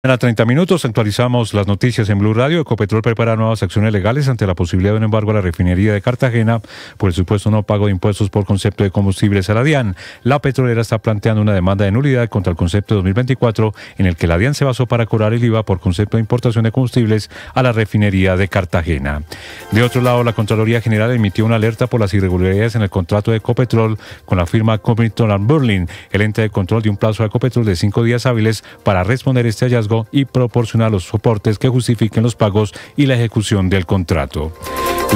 En 30 minutos actualizamos las noticias en Blue Radio. Ecopetrol prepara nuevas acciones legales ante la posibilidad de un embargo a la refinería de Cartagena por el supuesto no pago de impuestos por concepto de combustibles a la DIAN. La petrolera está planteando una demanda de nulidad contra el concepto de 2024 en el que la DIAN se basó para cobrar el IVA por concepto de importación de combustibles a la refinería de Cartagena. De otro lado, la Contraloría General emitió una alerta por las irregularidades en el contrato de Ecopetrol con la firma Covington & Burling. El ente de control dio un plazo a Ecopetrol de 5 días hábiles para responder este hallazgo y proporcionar los soportes que justifiquen los pagos y la ejecución del contrato.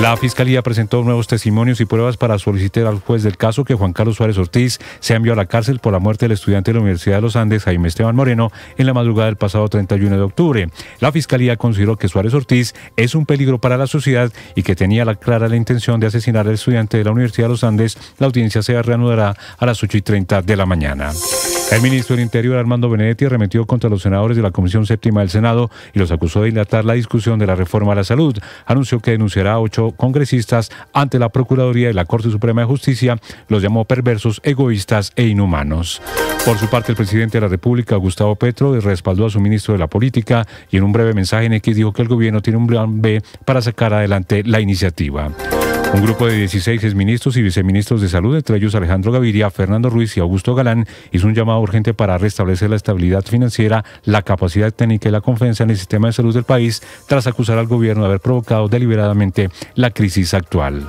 La Fiscalía presentó nuevos testimonios y pruebas para solicitar al juez del caso que Juan Carlos Suárez Ortiz se envió a la cárcel por la muerte del estudiante de la Universidad de los Andes, Jaime Esteban Moreno, en la madrugada del pasado 31 de octubre. La Fiscalía consideró que Suárez Ortiz es un peligro para la sociedad y que tenía clara la intención de asesinar al estudiante de la Universidad de los Andes. La audiencia se reanudará a las 8:30 de la mañana. El ministro del Interior, Armando Benedetti, arremetió contra los senadores de la Comisión Séptima del Senado y los acusó de dilatar la discusión de la reforma a la salud. Anunció que denunciará a 8 congresistas ante la Procuraduría y la Corte Suprema de Justicia. Los llamó perversos, egoístas e inhumanos. Por su parte, el presidente de la República, Gustavo Petro, respaldó a su ministro de la Política y en un breve mensaje en X dijo que el gobierno tiene un plan B para sacar adelante la iniciativa. Un grupo de 16 exministros y viceministros de salud, entre ellos Alejandro Gaviria, Fernando Ruiz y Augusto Galán, hizo un llamado urgente para restablecer la estabilidad financiera, la capacidad técnica y la confianza en el sistema de salud del país, tras acusar al gobierno de haber provocado deliberadamente la crisis actual.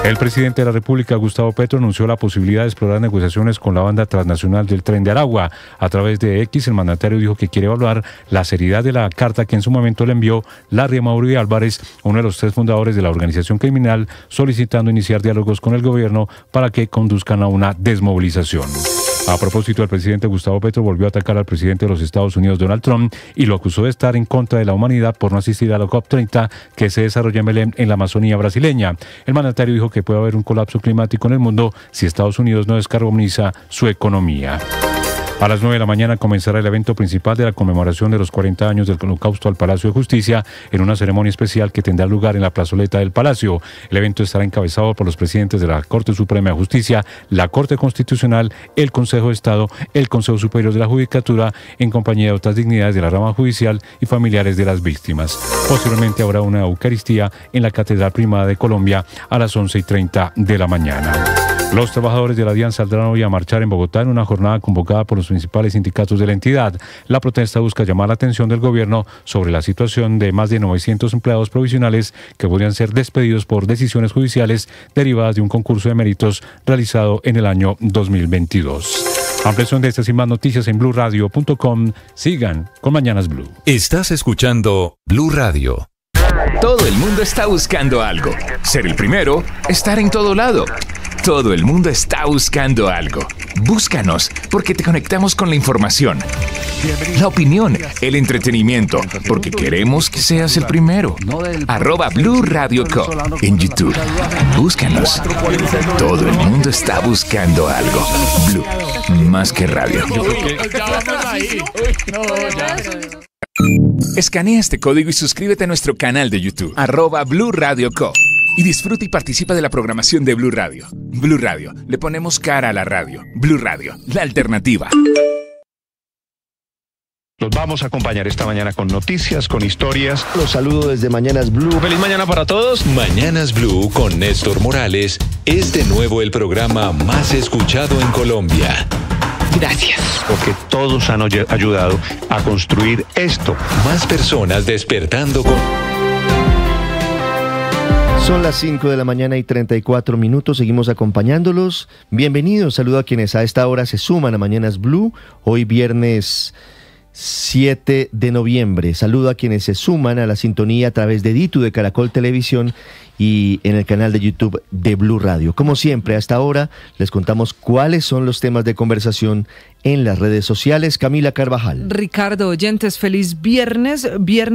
El presidente de la República, Gustavo Petro, anunció la posibilidad de explorar negociaciones con la banda transnacional del Tren de Aragua. A través de X, el mandatario dijo que quiere evaluar la seriedad de la carta que en su momento le envió Larry Amaury Álvarez, uno de los 3 fundadores de la organización criminal, solicitando iniciar diálogos con el gobierno para que conduzcan a una desmovilización. A propósito, el presidente Gustavo Petro volvió a atacar al presidente de los Estados Unidos, Donald Trump, y lo acusó de estar en contra de la humanidad por no asistir a la COP30 que se desarrolla en Belém, en la Amazonía brasileña. El mandatario dijo que puede haber un colapso climático en el mundo si Estados Unidos no descarboniza su economía. A las 9 de la mañana comenzará el evento principal de la conmemoración de los 40 años del Holocausto al Palacio de Justicia en una ceremonia especial que tendrá lugar en la plazoleta del Palacio. El evento estará encabezado por los presidentes de la Corte Suprema de Justicia, la Corte Constitucional, el Consejo de Estado, el Consejo Superior de la Judicatura, en compañía de otras dignidades de la rama judicial y familiares de las víctimas. Posteriormente habrá una Eucaristía en la Catedral Primada de Colombia a las 11:30 de la mañana. Los trabajadores de la DIAN saldrán hoy a marchar en Bogotá en una jornada convocada por los principales sindicatos de la entidad. La protesta busca llamar la atención del gobierno sobre la situación de más de 900 empleados provisionales que podrían ser despedidos por decisiones judiciales derivadas de un concurso de méritos realizado en el año 2022. Ampliación de estas y más noticias en BlueRadio.com. Sigan con Mañanas Blue. Estás escuchando Blue Radio. Todo el mundo está buscando algo. Ser el primero, estar en todo lado. Todo el mundo está buscando algo. Búscanos, porque te conectamos con la información, la opinión, el entretenimiento, porque queremos que seas el primero. @Blue Radio Co. en YouTube. Búscanos. Todo el mundo está buscando algo. Blue, más que radio. Escanea este código y suscríbete a nuestro canal de YouTube, @Blue Radio Co. Y disfruta y participa de la programación de Blue Radio. Blue Radio, le ponemos cara a la radio. Blue Radio, la alternativa. Los vamos a acompañar esta mañana con noticias, con historias. Los saludo desde Mañanas Blue. ¡Feliz mañana para todos! Mañanas Blue con Néstor Morales es de nuevo el programa más escuchado en Colombia. Gracias. Porque todos han ayudado a construir esto. Más personas despertando con... Son las 5 de la mañana y 34 minutos, seguimos acompañándolos. Bienvenidos, saludo a quienes a esta hora se suman a Mañanas Blue, hoy viernes 7 de noviembre. Saludo a quienes se suman a la sintonía a través de Ditu de Caracol Televisión y en el canal de YouTube de Blue Radio. Como siempre, hasta ahora les contamos cuáles son los temas de conversación en las redes sociales. Camila Carvajal. Ricardo, oyentes, feliz viernes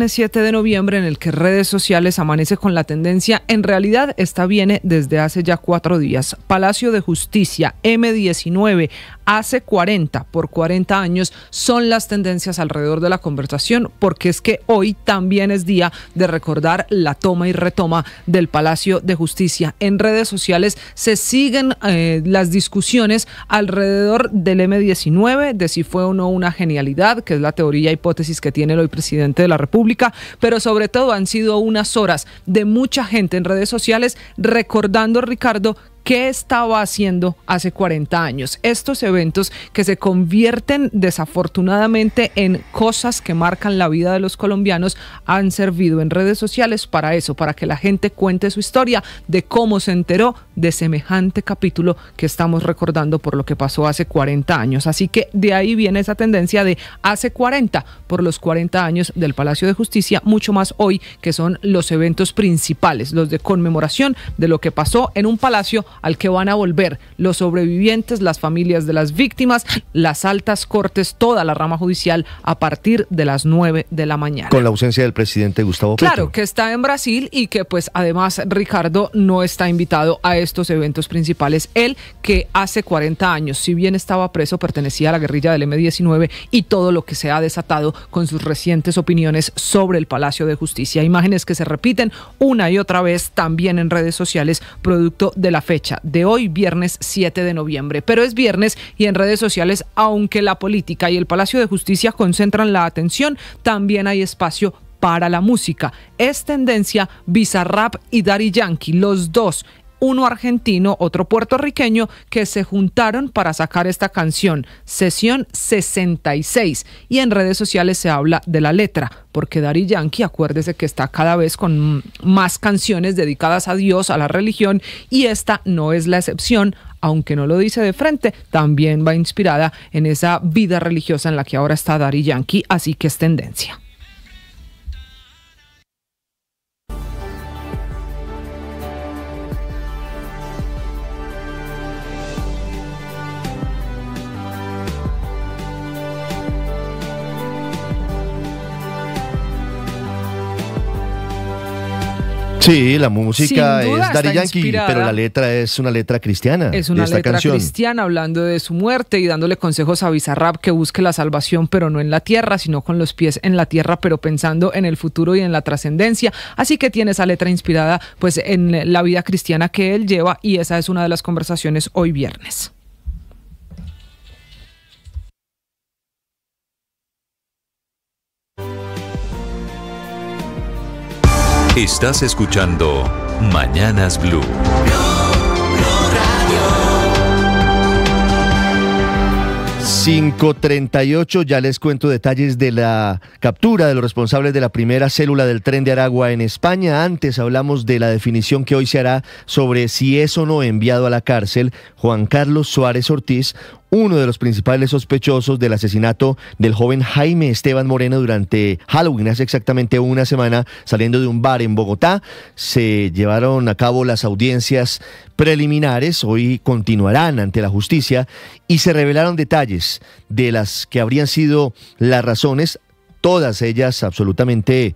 7 de noviembre, en el que redes sociales amanece con la tendencia, en realidad esta viene desde hace ya 4 días. Palacio de Justicia, M19, hace 40 por 40 años, son las tendencias alrededor de la conversación, porque es que hoy también es día de recordar la toma y retoma del Palacio de Justicia. En redes sociales se siguen las discusiones alrededor del M19, M19, de si fue o no una genialidad, que es la teoría hipótesis que tiene el hoy presidente de la República, pero sobre todo han sido unas horas de mucha gente en redes sociales recordando, Ricardo, ¿qué estaba haciendo hace 40 años? Estos eventos que se convierten desafortunadamente en cosas que marcan la vida de los colombianos han servido en redes sociales para eso, para que la gente cuente su historia de cómo se enteró de semejante capítulo que estamos recordando por lo que pasó hace 40 años. Así que de ahí viene esa tendencia de hace 40, por los 40 años del Palacio de Justicia, mucho más hoy que son los eventos principales, los de conmemoración de lo que pasó en un palacio al que van a volver los sobrevivientes, las familias de las víctimas, las altas cortes, toda la rama judicial a partir de las 9 de la mañana. Con la ausencia del presidente Gustavo Petro. Claro, que está en Brasil y que pues además Ricardo no está invitado a estos eventos principales. Él que hace 40 años, si bien estaba preso, pertenecía a la guerrilla del M19 y todo lo que se ha desatado con sus recientes opiniones sobre el Palacio de Justicia. Imágenes que se repiten una y otra vez también en redes sociales, producto de la fecha de hoy, viernes 7 de noviembre. Pero es viernes y en redes sociales, aunque la política y el Palacio de Justicia concentran la atención, también hay espacio para la música. Es tendencia Bizarrap y Daddy Yankee, los dos, uno argentino, otro puertorriqueño, que se juntaron para sacar esta canción, Sesión 66, y en redes sociales se habla de la letra, porque Daddy Yankee, acuérdese que está cada vez con más canciones dedicadas a Dios, a la religión, y esta no es la excepción, aunque no lo dice de frente, también va inspirada en esa vida religiosa en la que ahora está Daddy Yankee, así que es tendencia. Sí, la música Sin duda es Daddy está Yankee, inspirada. pero la letra es una letra cristiana. Es una de esta letra canción. cristiana hablando de su muerte y dándole consejos a Bizarrap que busque la salvación, pero no en la tierra, sino con los pies en la tierra, pero pensando en el futuro y en la trascendencia. Así que tiene esa letra inspirada pues en la vida cristiana que él lleva, y esa es una de las conversaciones hoy viernes. Estás escuchando Mañanas Blue. 5:38, ya les cuento detalles de la captura de los responsables de la primera célula del Tren de Aragua en España. Antes hablamos de la definición que hoy se hará sobre si es o no enviado a la cárcel Juan Carlos Suárez Ortiz, uno de los principales sospechosos del asesinato del joven Jaime Esteban Moreno durante Halloween, hace exactamente una semana, saliendo de un bar en Bogotá. Se llevaron a cabo las audiencias preliminares, hoy continuarán ante la justicia, y se revelaron detalles de las que habrían sido las razones, todas ellas absolutamente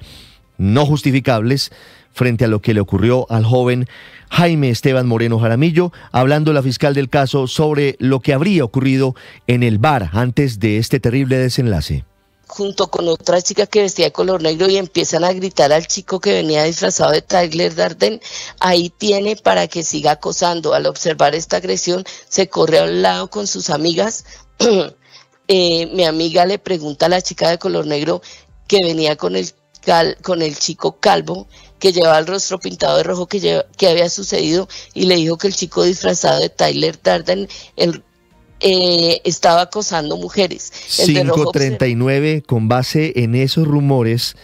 no justificables, frente a lo que le ocurrió al joven Jaime Esteban Moreno Jaramillo, hablando la fiscal del caso sobre lo que habría ocurrido en el bar antes de este terrible desenlace. Junto con otra chica que vestía de color negro, y empiezan a gritar al chico que venía disfrazado de Tyler Darden, ahí tiene para que siga acosando. Al observar esta agresión, se corre a un lado con sus amigas. Mi amiga le pregunta a la chica de color negro que venía con el chico calvo, que llevaba el rostro pintado de rojo, que había sucedido, y le dijo que el chico disfrazado de Tyler Darden estaba acosando mujeres. 5:39, con base en esos rumores,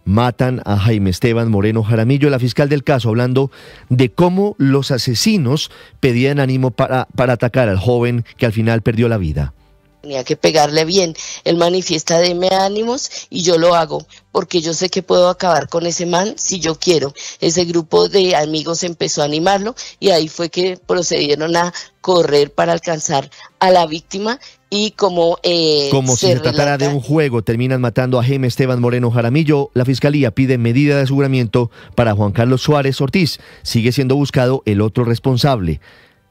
matan a Jaime Esteban Moreno Jaramillo. La fiscal del caso hablando de cómo los asesinos pedían ánimo para atacar al joven que al final perdió la vida. Tenía que pegarle bien. Él manifiesta: deme ánimos y yo lo hago, porque yo sé que puedo acabar con ese man si yo quiero. Ese grupo de amigos empezó a animarlo, y ahí fue que procedieron a correr para alcanzar a la víctima, y como si se tratara de un juego, terminan matando a Jaime Esteban Moreno Jaramillo. La fiscalía pide medida de aseguramiento para Juan Carlos Suárez Ortiz. Sigue siendo buscado el otro responsable.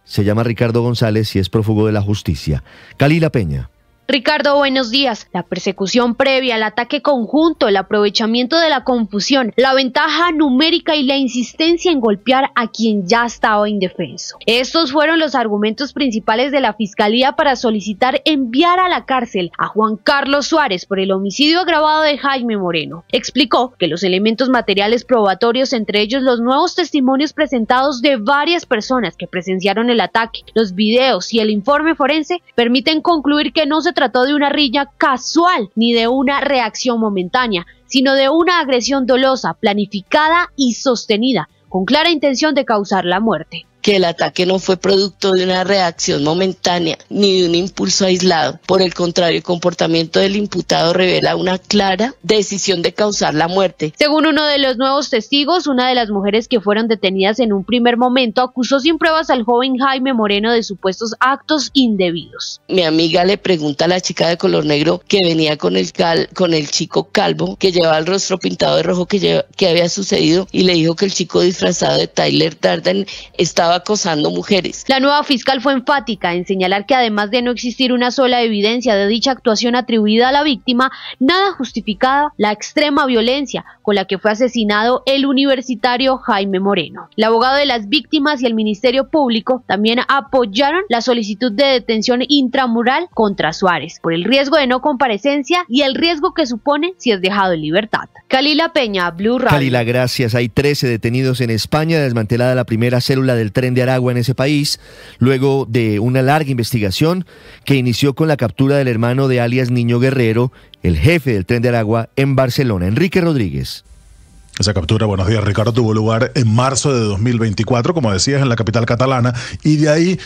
Se llama Ricardo González y es prófugo de la justicia. Kalila Peña. Ricardo, buenos días. La persecución previa al ataque conjunto, el aprovechamiento de la confusión, la ventaja numérica y la insistencia en golpear a quien ya estaba indefenso. Estos fueron los argumentos principales de la Fiscalía para solicitar enviar a la cárcel a Juan Carlos Suárez por el homicidio agravado de Jaime Moreno. Explicó que los elementos materiales probatorios, entre ellos los nuevos testimonios presentados de varias personas que presenciaron el ataque, los videos y el informe forense, permiten concluir que no se trató de una riña casual ni de una reacción momentánea, sino de una agresión dolosa, planificada y sostenida, con clara intención de causar la muerte. Que el ataque no fue producto de una reacción momentánea ni de un impulso aislado. Por el contrario, el comportamiento del imputado revela una clara decisión de causar la muerte. Según uno de los nuevos testigos, una de las mujeres que fueron detenidas en un primer momento acusó sin pruebas al joven Jaime Moreno de supuestos actos indebidos. Mi amiga le pregunta a la chica de color negro que venía con el chico calvo, que llevaba el rostro pintado de rojo, que había sucedido, y le dijo que el chico disfrazado de Tyler Durden estaba acosando mujeres. La nueva fiscal fue enfática en señalar que además de no existir una sola evidencia de dicha actuación atribuida a la víctima, nada justificaba la extrema violencia con la que fue asesinado el universitario Jaime Moreno. El abogado de las víctimas y el Ministerio Público también apoyaron la solicitud de detención intramural contra Suárez por el riesgo de no comparecencia y el riesgo que supone si es dejado en libertad. Kalila Peña, Blue Radio. Kalila, gracias. Hay 13 detenidos en España, desmantelada la primera célula del tren de Aragua en ese país, luego de una larga investigación que inició con la captura del hermano de alias Niño Guerrero, el jefe del tren de Aragua en Barcelona. Enrique Rodríguez. Esa captura, buenos días Ricardo, tuvo lugar en marzo de 2024, como decías, en la capital catalana, y de ahí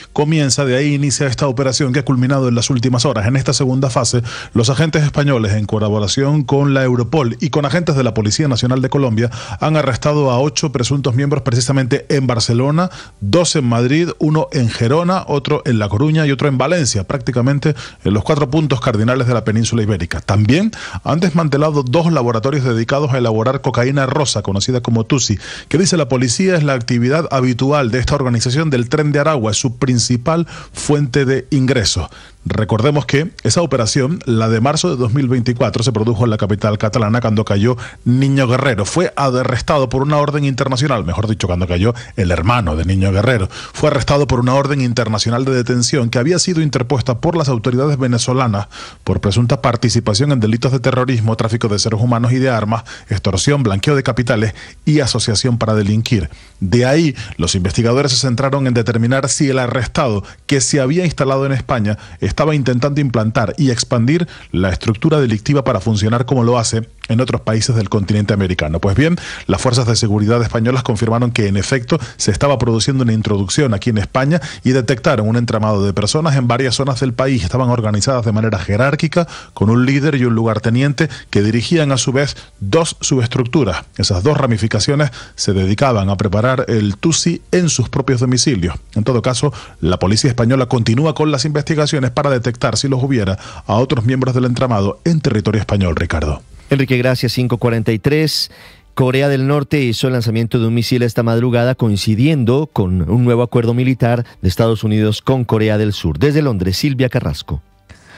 inicia esta operación que ha culminado en las últimas horas. En esta segunda fase, los agentes españoles, en colaboración con la Europol y con agentes de la Policía Nacional de Colombia, han arrestado a 8 presuntos miembros precisamente en Barcelona, 2 en Madrid, 1 en Gerona, otro en La Coruña y otro en Valencia, prácticamente en los 4 puntos cardinales de la península ibérica. También han desmantelado 2 laboratorios dedicados a elaborar cocaína rosa, conocida como Tusi, que dice la policía es la actividad habitual de esta organización del Tren de Aragua, es su principal fuente de ingresos. Recordemos que esa operación, la de marzo de 2024, se produjo en la capital catalana cuando cayó Niño Guerrero. Fue arrestado por una orden internacional, mejor dicho, cuando cayó el hermano de Niño Guerrero. Fue arrestado por una orden internacional de detención que había sido interpuesta por las autoridades venezolanas por presunta participación en delitos de terrorismo, tráfico de seres humanos y de armas, extorsión, blanqueo de capitales y asociación para delinquir. De ahí, los investigadores se centraron en determinar si el arrestado, que se había instalado en España, estaba intentando implantar y expandir la estructura delictiva para funcionar como lo hace en otros países del continente americano. Pues bien, las fuerzas de seguridad españolas confirmaron que en efecto se estaba produciendo una introducción aquí en España y detectaron un entramado de personas en varias zonas del país. Estaban organizadas de manera jerárquica, con un líder y un lugarteniente que dirigían a su vez 2 subestructuras. Esas 2 ramificaciones se dedicaban a preparar el Tusi en sus propios domicilios. En todo caso, la policía española continúa con las investigaciones para detectar, si los hubiera, a otros miembros del entramado en territorio español, Ricardo. Enrique, gracias. 5:43. Corea del Norte hizo el lanzamiento de un misil esta madrugada, coincidiendo con un nuevo acuerdo militar de Estados Unidos con Corea del Sur. Desde Londres, Silvia Carrasco.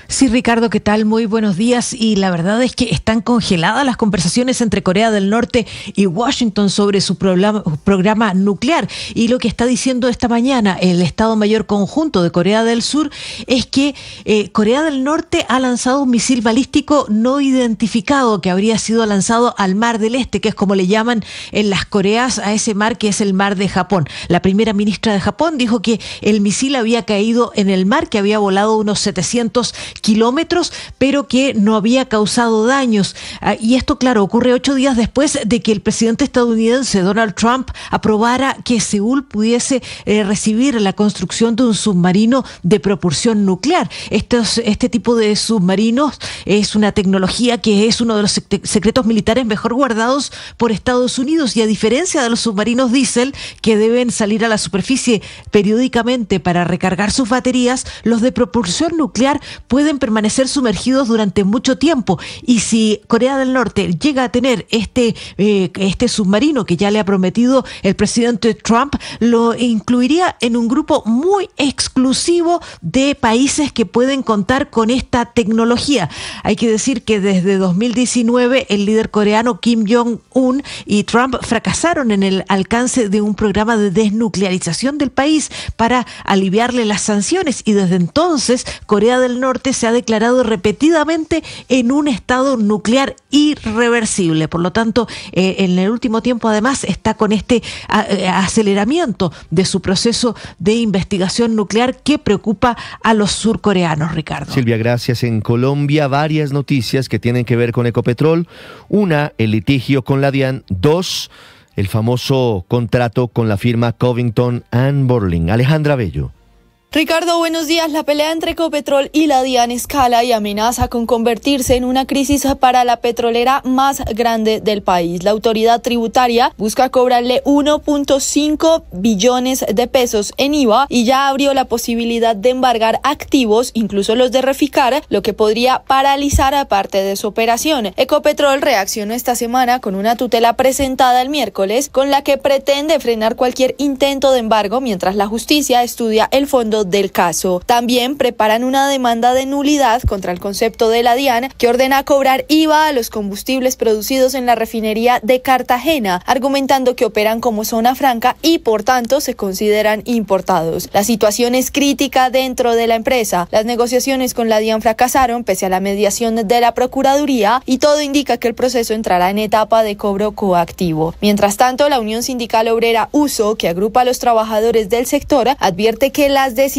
Sí, Ricardo, ¿qué tal? Muy buenos días. Y la verdad es que están congeladas las conversaciones entre Corea del Norte y Washington sobre su programa nuclear. Y lo que está diciendo esta mañana el Estado Mayor Conjunto de Corea del Sur es que Corea del Norte ha lanzado un misil balístico no identificado que habría sido lanzado al Mar del Este, que es como le llaman en las Coreas a ese mar que es el Mar de Japón. La primera ministra de Japón dijo que el misil había caído en el mar, que había volado unos 700 kilómetros, pero que no había causado daños. Y esto, claro, ocurre 8 días después de que el presidente estadounidense Donald Trump aprobara que Seúl pudiese recibir la construcción de un submarino de propulsión nuclear. Este tipo de submarinos es una tecnología que es uno de los secretos militares mejor guardados por Estados Unidos, y a diferencia de los submarinos diésel que deben salir a la superficie periódicamente para recargar sus baterías, los de propulsión nuclear pueden pueden permanecer sumergidos durante mucho tiempo. Y si Corea del Norte llega a tener este submarino que ya le ha prometido el presidente Trump, lo incluiría en un grupo muy exclusivo de países que pueden contar con esta tecnología. Hay que decir que desde 2019 el líder coreano Kim Jong-un y Trump fracasaron en el alcance de un programa de desnuclearización del país para aliviarle las sanciones, y desde entonces Corea del Norte se ha declarado repetidamente en un estado nuclear irreversible. Por lo tanto, en el último tiempo además está con este aceleramiento de su proceso de investigación nuclear que preocupa a los surcoreanos, Ricardo. Silvia, gracias. En Colombia, varias noticias que tienen que ver con Ecopetrol. Una, el litigio con la DIAN. Dos, el famoso contrato con la firma Covington & Burling. Alejandra Bello. Ricardo, buenos días. La pelea entre Ecopetrol y la DIAN escala y amenaza con convertirse en una crisis para la petrolera más grande del país. La autoridad tributaria busca cobrarle 1.5 billones de pesos en IVA y ya abrió la posibilidad de embargar activos, incluso los de Reficar, lo que podría paralizar a parte de su operación. Ecopetrol reaccionó esta semana con una tutela presentada el miércoles con la que pretende frenar cualquier intento de embargo mientras la justicia estudia el fondo del caso. También preparan una demanda de nulidad contra el concepto de la DIAN que ordena cobrar IVA a los combustibles producidos en la refinería de Cartagena, argumentando que operan como zona franca y por tanto se consideran importados. La situación es crítica dentro de la empresa. Las negociaciones con la DIAN fracasaron pese a la mediación de la Procuraduría y todo indica que el proceso entrará en etapa de cobro coactivo. Mientras tanto, la Unión Sindical Obrera USO, que agrupa a los trabajadores del sector, advierte que las decisiones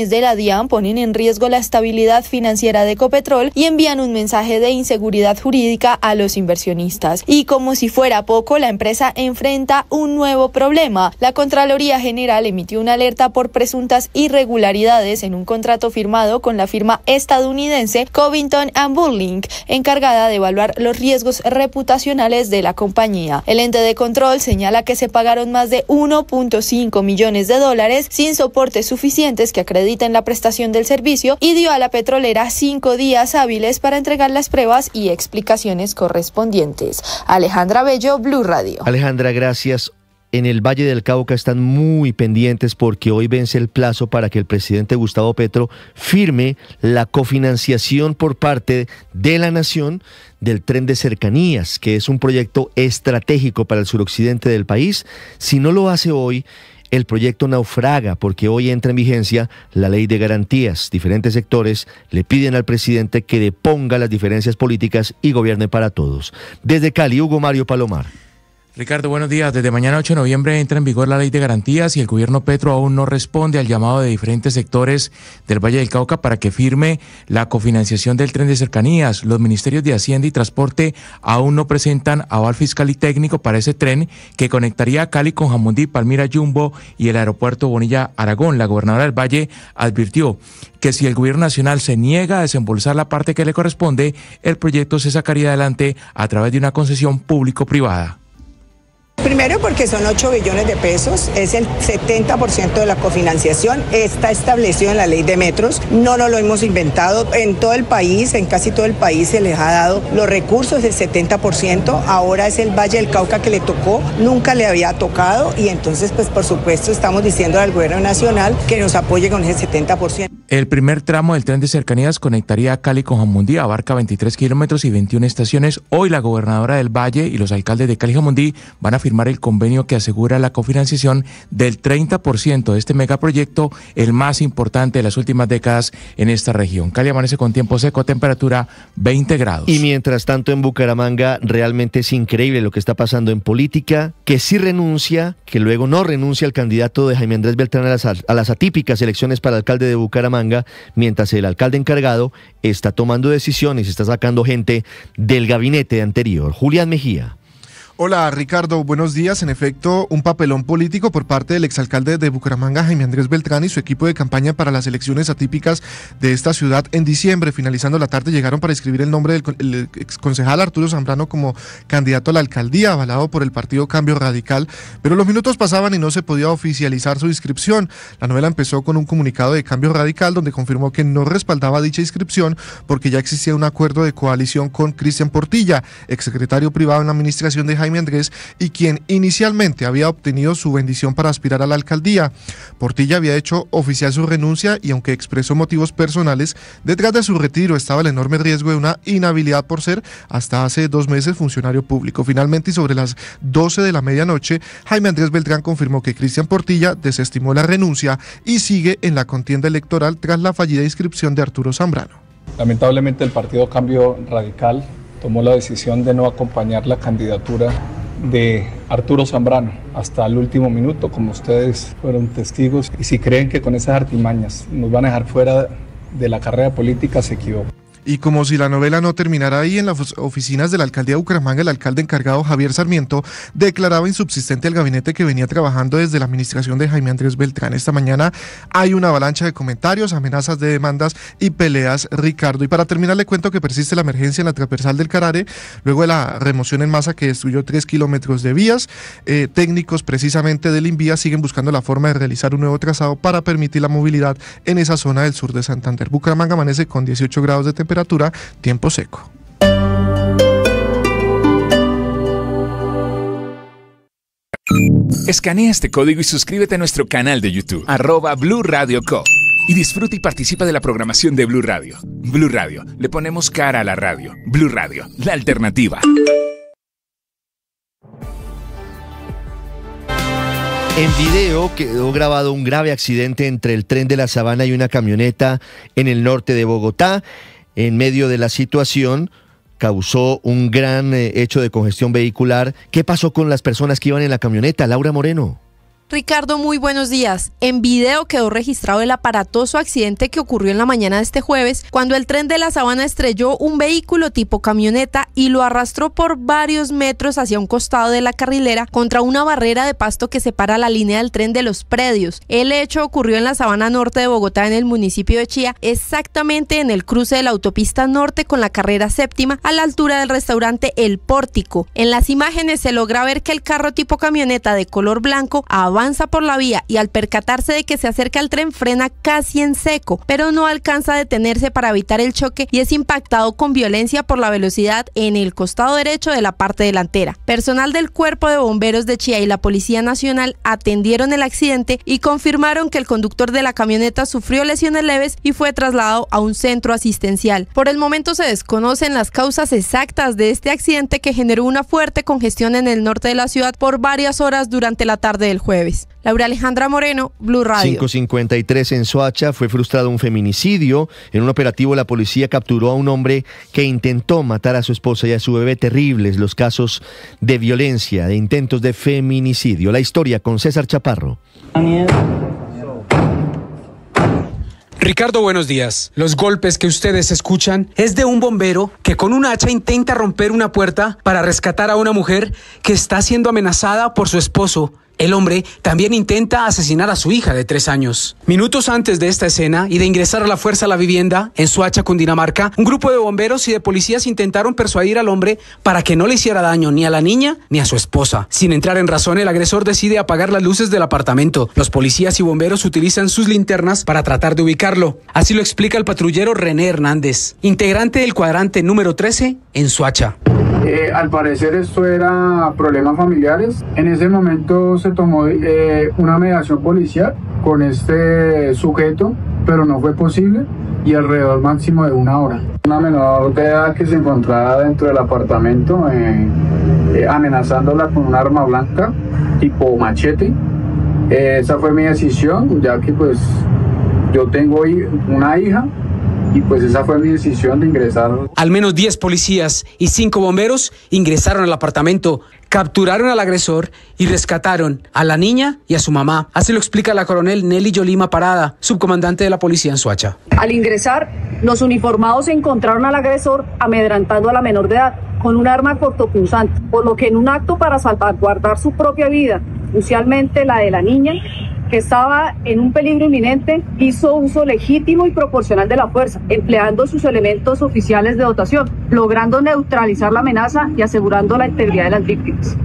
de la DIAN ponen en riesgo la estabilidad financiera de Ecopetrol y envían un mensaje de inseguridad jurídica a los inversionistas. Y como si fuera poco, la empresa enfrenta un nuevo problema. La Contraloría General emitió una alerta por presuntas irregularidades en un contrato firmado con la firma estadounidense Covington & Burling, encargada de evaluar los riesgos reputacionales de la compañía. El ente de control señala que se pagaron más de 1.5 millones de dólares sin soportes suficientes que acrediten la prestación del servicio y dio a la petrolera 5 días hábiles para entregar las pruebas y explicaciones correspondientes. Alejandra Bello, Blue Radio. Alejandra, gracias. En el Valle del Cauca están muy pendientes porque hoy vence el plazo para que el presidente Gustavo Petro firme la cofinanciación por parte de la nación del tren de cercanías, que es un proyecto estratégico para el suroccidente del país. Si no lo hace hoy, el proyecto naufraga porque hoy entra en vigencia la ley de garantías. Diferentes sectores le piden al presidente que deponga las diferencias políticas y gobierne para todos. Desde Cali, Hugo Mario Palomar. Ricardo, buenos días. Desde mañana 8 de noviembre entra en vigor la ley de garantías y el gobierno Petro aún no responde al llamado de diferentes sectores del Valle del Cauca para que firme la cofinanciación del tren de cercanías. Los ministerios de Hacienda y Transporte aún no presentan aval fiscal y técnico para ese tren que conectaría Cali con Jamundí, Palmira, Jumbo y el aeropuerto Bonilla, Aragón. La gobernadora del Valle advirtió que si el gobierno nacional se niega a desembolsar la parte que le corresponde, el proyecto se sacaría adelante a través de una concesión público-privada. Primero porque son 8 billones de pesos, es el 70% de la cofinanciación, está establecido en la ley de metros, no nos lo hemos inventado, en todo el país, en casi todo el país se les ha dado los recursos del 70%, ahora es el Valle del Cauca que le tocó, nunca le había tocado y entonces pues por supuesto estamos diciendo al gobierno nacional que nos apoye con ese 70%. El primer tramo del tren de cercanías conectaría a Cali con Jamundí, abarca 23 kilómetros y 21 estaciones. Hoy la gobernadora del Valle y los alcaldes de Cali y Jamundí van a firmar el convenio que asegura la cofinanciación del 30% de este megaproyecto, el más importante de las últimas décadas en esta región. Cali amanece con tiempo seco, temperatura 20 grados. Y mientras tanto en Bucaramanga realmente es increíble lo que está pasando en política, que sí renuncia, que luego no renuncia el candidato de Jaime Andrés Beltrán a las atípicas elecciones para alcalde de Bucaramanga, mientras el alcalde encargado está tomando decisiones, está sacando gente del gabinete anterior. Julián Mejía. Hola Ricardo, buenos días. En efecto, un papelón político por parte del exalcalde de Bucaramanga, Jaime Andrés Beltrán, y su equipo de campaña para las elecciones atípicas de esta ciudad en diciembre. Finalizando la tarde llegaron para inscribir el nombre del exconcejal Arturo Zambrano como candidato a la alcaldía, avalado por el partido Cambio Radical, pero los minutos pasaban y no se podía oficializar su inscripción. La novela empezó con un comunicado de Cambio Radical donde confirmó que no respaldaba dicha inscripción porque ya existía un acuerdo de coalición con Cristian Portilla, exsecretario privado en la administración de Jaime Andrés y quien inicialmente había obtenido su bendición para aspirar a la alcaldía. Portilla había hecho oficial su renuncia y aunque expresó motivos personales, detrás de su retiro estaba el enorme riesgo de una inhabilidad por ser hasta hace 2 meses funcionario público. Finalmente, y sobre las 12 de la medianoche, Jaime Andrés Beltrán confirmó que Cristian Portilla desestimó la renuncia y sigue en la contienda electoral tras la fallida inscripción de Arturo Zambrano. Lamentablemente el partido Cambio Radical tomó la decisión de no acompañar la candidatura de Arturo Zambrano hasta el último minuto, como ustedes fueron testigos, y si creen que con esas artimañas nos van a dejar fuera de la carrera política, se equivocan. Y como si la novela no terminara ahí, en las oficinas de la alcaldía de Bucaramanga, el alcalde encargado Javier Sarmiento declaraba insubsistente el gabinete que venía trabajando desde la administración de Jaime Andrés Beltrán. Esta mañana hay una avalancha de comentarios, amenazas de demandas y peleas, Ricardo. Y para terminar le cuento que persiste la emergencia en la transversal del Carare, luego de la remoción en masa que destruyó 3 kilómetros de vías. Técnicos precisamente del INVIA siguen buscando la forma de realizar un nuevo trazado para permitir la movilidad en esa zona del sur de Santander. Bucaramanga amanece con 18 grados de temperatura, tiempo seco. Escanea este código y suscríbete a nuestro canal de YouTube, @Blue Radio Co. Y disfruta y participa de la programación de Blue Radio. Blue Radio, le ponemos cara a la radio. Blue Radio, la alternativa. En video quedó grabado un grave accidente entre el tren de la Sabana y una camioneta en el norte de Bogotá. En medio de la situación causó un gran hecho de congestión vehicular. ¿Qué pasó con las personas que iban en la camioneta? Laura Moreno. Ricardo, muy buenos días. En video quedó registrado el aparatoso accidente que ocurrió en la mañana de este jueves, cuando el tren de la Sabana estrelló un vehículo tipo camioneta y lo arrastró por varios metros hacia un costado de la carrilera contra una barrera de pasto que separa la línea del tren de los predios. El hecho ocurrió en la Sabana Norte de Bogotá, en el municipio de Chía, exactamente en el cruce de la autopista norte con la carrera séptima, a la altura del restaurante El Pórtico. En las imágenes se logra ver que el carro tipo camioneta de color blanco avanza por la vía y al percatarse de que se acerca al tren frena casi en seco, pero no alcanza a detenerse para evitar el choque y es impactado con violencia por la velocidad en el costado derecho de la parte delantera. Personal del Cuerpo de Bomberos de Chía y la Policía Nacional atendieron el accidente y confirmaron que el conductor de la camioneta sufrió lesiones leves y fue trasladado a un centro asistencial. Por el momento se desconocen las causas exactas de este accidente que generó una fuerte congestión en el norte de la ciudad por varias horas durante la tarde del jueves. Laura Alejandra Moreno, Blue Radio. 5:53 en Soacha fue frustrado un feminicidio. En un operativo la policía capturó a un hombre que intentó matar a su esposa y a su bebé. Terribles los casos de violencia, de intentos de feminicidio. La historia con César Chaparro. Ricardo, buenos días. Los golpes que ustedes escuchan es de un bombero que con un hacha intenta romper una puerta para rescatar a una mujer que está siendo amenazada por su esposo. El hombre también intenta asesinar a su hija de 3 años. Minutos antes de esta escena y de ingresar a la fuerza a la vivienda en Soacha, Cundinamarca, un grupo de bomberos y de policías intentaron persuadir al hombre para que no le hiciera daño ni a la niña ni a su esposa. Sin entrar en razón, el agresor decide apagar las luces del apartamento. Los policías y bomberos utilizan sus linternas para tratar de ubicarlo. Así lo explica el patrullero René Hernández, integrante del cuadrante número 13 en Soacha. Al parecer esto era problemas familiares. En ese momento se tomó una mediación policial con este sujeto, pero no fue posible y alrededor máximo de 1 hora. Una menor de edad que se encontraba dentro del apartamento amenazándola con un arma blanca tipo machete. Esa fue mi decisión, ya que pues yo tengo una hija y pues esa fue mi decisión de ingresar. Al menos 10 policías y 5 bomberos ingresaron al apartamento, capturaron al agresor y rescataron a la niña y a su mamá. Así lo explica la coronel Nelly Yolima Parada, subcomandante de la policía en Soacha. Al ingresar, los uniformados encontraron al agresor amedrantando a la menor de edad con un arma cortopunzante, por lo que en un acto para salvaguardar su propia vida, crucialmente la de la niña, que estaba en un peligro inminente, hizo uso legítimo y proporcional de la fuerza, empleando sus elementos oficiales de dotación, logrando neutralizar la amenaza y asegurando la integridad de las víctimas.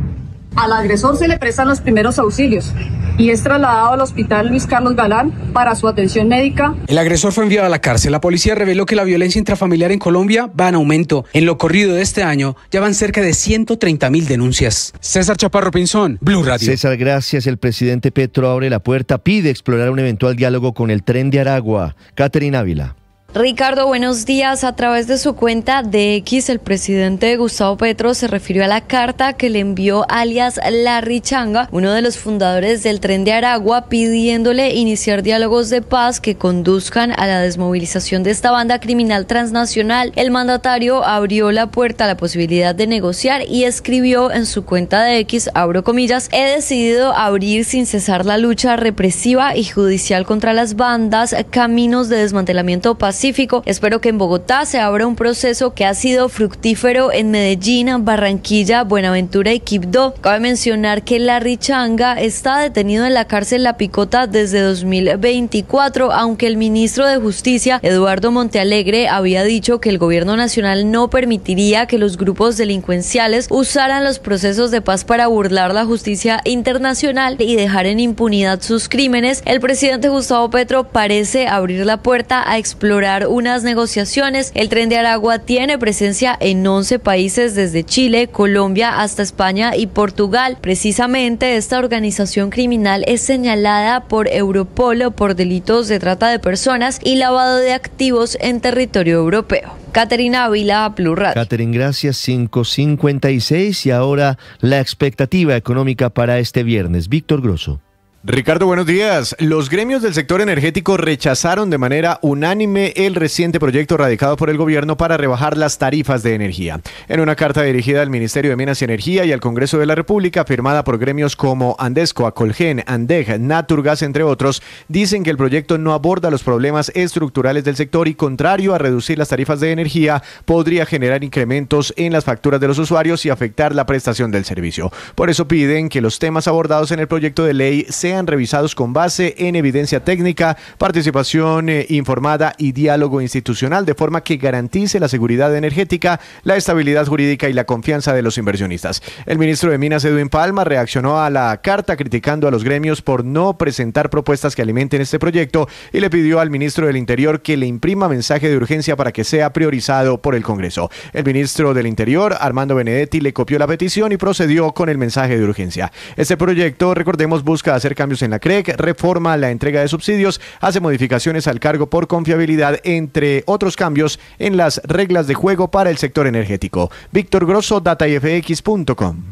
Al agresor se le prestan los primeros auxilios y es trasladado al hospital Luis Carlos Galán para su atención médica. El agresor fue enviado a la cárcel. La policía reveló que la violencia intrafamiliar en Colombia va en aumento. En lo corrido de este año ya van cerca de 130.000 denuncias. César Chaparro Pinzón, Blue Radio. César, gracias. El presidente Petro abre la puerta, pide explorar un eventual diálogo con el Tren de Aragua. Catherine Ávila. Ricardo, buenos días. A través de su cuenta de X, el presidente Gustavo Petro se refirió a la carta que le envió alias Larry Changa, uno de los fundadores del Tren de Aragua, pidiéndole iniciar diálogos de paz que conduzcan a la desmovilización de esta banda criminal transnacional. El mandatario abrió la puerta a la posibilidad de negociar y escribió en su cuenta de X, abro comillas, he decidido abrir sin cesar la lucha represiva y judicial contra las bandas, caminos de desmantelamiento pacífico. Espero que en Bogotá se abra un proceso que ha sido fructífero en Medellín, Barranquilla, Buenaventura y Quibdó. Cabe mencionar que Larry Changa está detenido en la cárcel La Picota desde 2024, aunque el ministro de Justicia, Eduardo Montealegre, había dicho que el gobierno nacional no permitiría que los grupos delincuenciales usaran los procesos de paz para burlar la justicia internacional y dejar en impunidad sus crímenes. El presidente Gustavo Petro parece abrir la puerta a explorar unas negociaciones. El Tren de Aragua tiene presencia en 11 países desde Chile, Colombia hasta España y Portugal. Precisamente esta organización criminal es señalada por Europol por delitos de trata de personas y lavado de activos en territorio europeo. Catherine Ávila, Blue Radio. Catherine, gracias. 5:56 y ahora la expectativa económica para este viernes. Víctor Grosso. Ricardo, buenos días. Los gremios del sector energético rechazaron de manera unánime el reciente proyecto radicado por el gobierno para rebajar las tarifas de energía. En una carta dirigida al Ministerio de Minas y Energía y al Congreso de la República, firmada por gremios como Andesco, Acolgen, Andeg, Naturgas, entre otros, dicen que el proyecto no aborda los problemas estructurales del sector y, contrario a reducir las tarifas de energía, podría generar incrementos en las facturas de los usuarios y afectar la prestación del servicio. Por eso piden que los temas abordados en el proyecto de ley sean revisados con base en evidencia técnica, participación informada y diálogo institucional, de forma que garantice la seguridad energética, la estabilidad jurídica y la confianza de los inversionistas. El ministro de Minas, Edwin Palma, reaccionó a la carta criticando a los gremios por no presentar propuestas que alimenten este proyecto y le pidió al ministro del Interior que le imprima mensaje de urgencia para que sea priorizado por el Congreso. El ministro del Interior, Armando Benedetti, le copió la petición y procedió con el mensaje de urgencia. Este proyecto, recordemos, busca hacer cambios en la CREC, reforma la entrega de subsidios, hace modificaciones al cargo por confiabilidad, entre otros cambios en las reglas de juego para el sector energético. Víctor Grosso, datafx.com.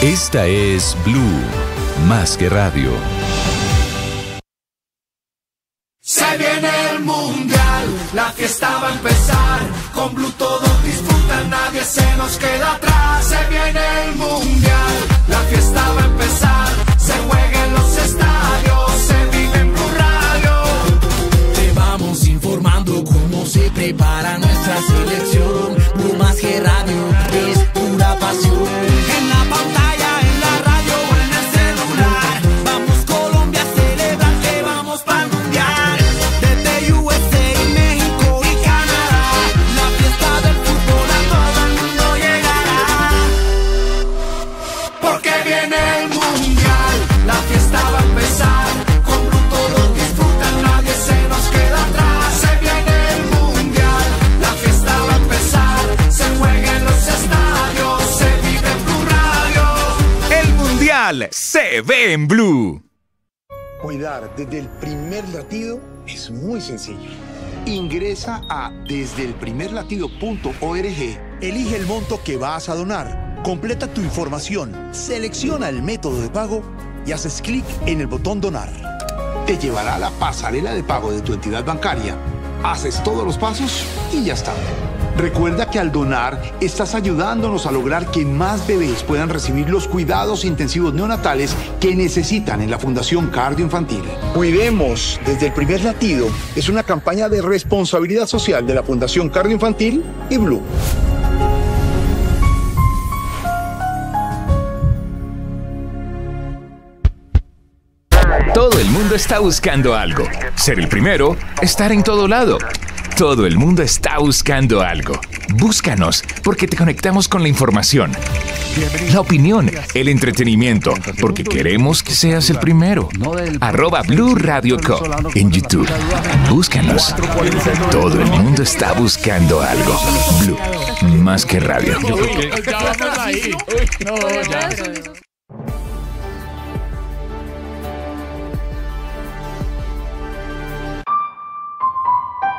Esta es Blue, más que radio. Se viene el mundial, la fiesta va a empezar. Con Blue todos disfrutan, nadie se nos queda atrás. Se viene el mundial, la fiesta va a empezar. Se juega en los estadios, se vive en Blue Radio. Te vamos informando cómo se prepara nuestra selección. Blue más que radio, es pura pasión. En la pantalla, en la radio o en el celular. Vamos Colombia a celebrar que vamos para el mundial. Desde USA, México y Canadá. La fiesta del fútbol a todo el mundo llegará. Porque viene el mundial, la fiesta va a empezar. Con Blue todos disfrutan, nadie se nos queda atrás. Se viene el mundial, la fiesta va a empezar. Se juega en los estadios, se vive en Blue Radio. El mundial se ve en Blue. Cuidar desde el primer latido es muy sencillo. Ingresa a desdeelprimerlatido.org, elige el monto que vas a donar, completa tu información, selecciona el método de pago y haces clic en el botón donar. Te llevará a la pasarela de pago de tu entidad bancaria Haces todos los pasos y ya está. Recuerda que al donar estás ayudándonos a lograr que más bebés puedan recibir los cuidados intensivos neonatales que necesitan en la Fundación Cardio Infantil. Cuidemos desde el primer latido es una campaña de responsabilidad social de la Fundación Cardio Infantil y Blue. Todo el mundo está buscando algo. Ser el primero, estar en todo lado. Todo el mundo está buscando algo. Búscanos, porque te conectamos con la información, la opinión, el entretenimiento, porque queremos que seas el primero. @Blue Radio Co. en YouTube. Búscanos. Todo el mundo está buscando algo. Blue, más que radio.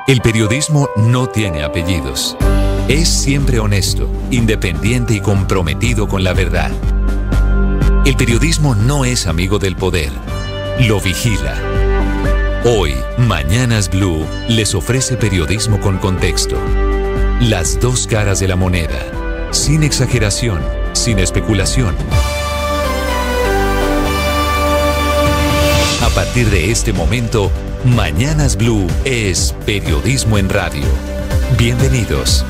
El periodismo no tiene apellidos. Es siempre honesto, independiente y comprometido con la verdad. El periodismo no es amigo del poder, lo vigila. Hoy, Mañanas Blue les ofrece periodismo con contexto. Las dos caras de la moneda, sin exageración, sin especulación. A partir de este momento, Mañanas Blue es periodismo en radio. Bienvenidos.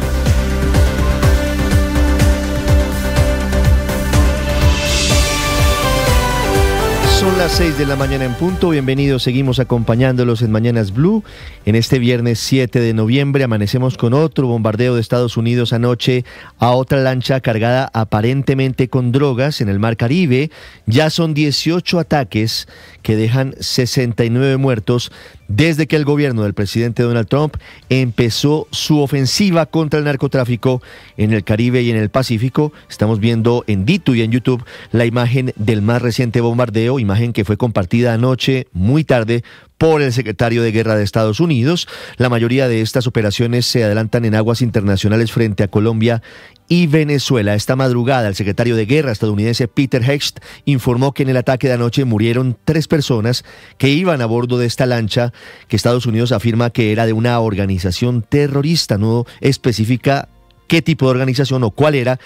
Son las 6 de la mañana en punto. Bienvenidos, seguimos acompañándolos en Mañanas Blue. En este viernes 7 de noviembre amanecemos con otro bombardeo de Estados Unidos anoche a otra lancha cargada aparentemente con drogas en el Mar Caribe. Ya son 18 ataques que dejan 69 muertos desde que el gobierno del presidente Donald Trump empezó su ofensiva contra el narcotráfico en el Caribe y en el Pacífico. Estamos viendo en Ditu y en YouTube la imagen del más reciente bombardeo, imagen que fue compartida anoche muy tarde por el secretario de Guerra de Estados Unidos. La mayoría de estas operaciones se adelantan en aguas internacionales frente a Colombia y Venezuela. Esta madrugada, el secretario de Guerra estadounidense Peter Hegseth informó que en el ataque de anoche murieron 3 personas que iban a bordo de esta lancha que Estados Unidos afirma que era de una organización terrorista. No especifica qué tipo de organización o cuál era,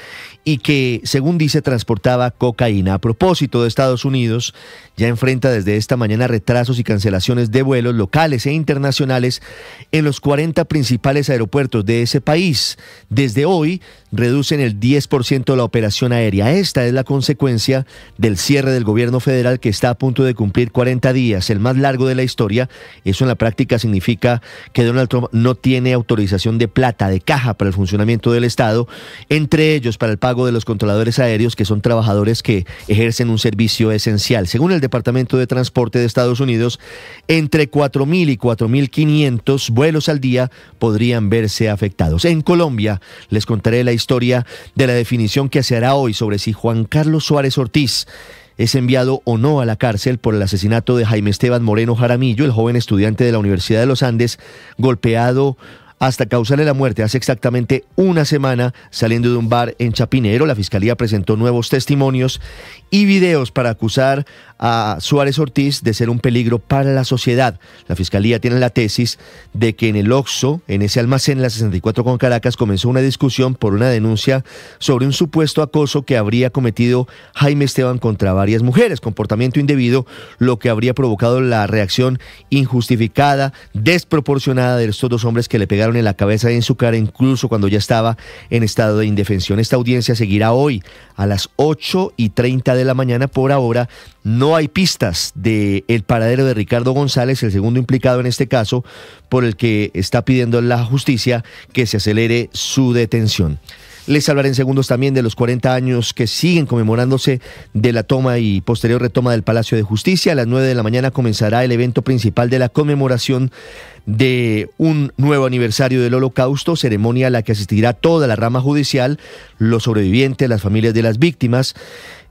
y que, según dice, transportaba cocaína. A propósito de Estados Unidos, ya enfrenta desde esta mañana retrasos y cancelaciones de vuelos locales e internacionales en los 40 principales aeropuertos de ese país. Desde hoy, reducen el 10% la operación aérea. Esta es la consecuencia del cierre del gobierno federal, que está a punto de cumplir 40 días, el más largo de la historia. Eso en la práctica significa que Donald Trump no tiene autorización de plata, de caja, para el funcionamiento del Estado, entre ellos para el pago de los controladores aéreos, que son trabajadores que ejercen un servicio esencial. Según el Departamento de Transporte de Estados Unidos, entre 4.000 y 4.500 vuelos al día podrían verse afectados. En Colombia, les contaré la historia de la definición que se hará hoy sobre si Juan Carlos Suárez Ortiz es enviado o no a la cárcel por el asesinato de Jaime Esteban Moreno Jaramillo, el joven estudiante de la Universidad de los Andes, golpeado hasta causarle la muerte hace exactamente una semana saliendo de un bar en Chapinero. La Fiscalía presentó nuevos testimonios y videos para acusar a Suárez Ortiz de ser un peligro para la sociedad. La Fiscalía tiene la tesis de que en el Oxxo, en ese almacén, la 64 con Caracas, comenzó una discusión por una denuncia sobre un supuesto acoso que habría cometido Jaime Esteban contra varias mujeres, comportamiento indebido, lo que habría provocado la reacción injustificada, desproporcionada de estos 2 hombres que le pegaron en la cabeza y en su cara, incluso cuando ya estaba en estado de indefensión. Esta audiencia seguirá hoy a las 8:30 de la mañana. Por ahora no hay pistas del paradero de Ricardo González, el segundo implicado en este caso, por el que está pidiendo la justicia que se acelere su detención. Les hablaré en segundos también de los 40 años que siguen conmemorándose de la toma y posterior retoma del Palacio de Justicia. A las 9 de la mañana comenzará el evento principal de la conmemoración de un nuevo aniversario del Holocausto, ceremonia a la que asistirá toda la rama judicial, los sobrevivientes, las familias de las víctimas.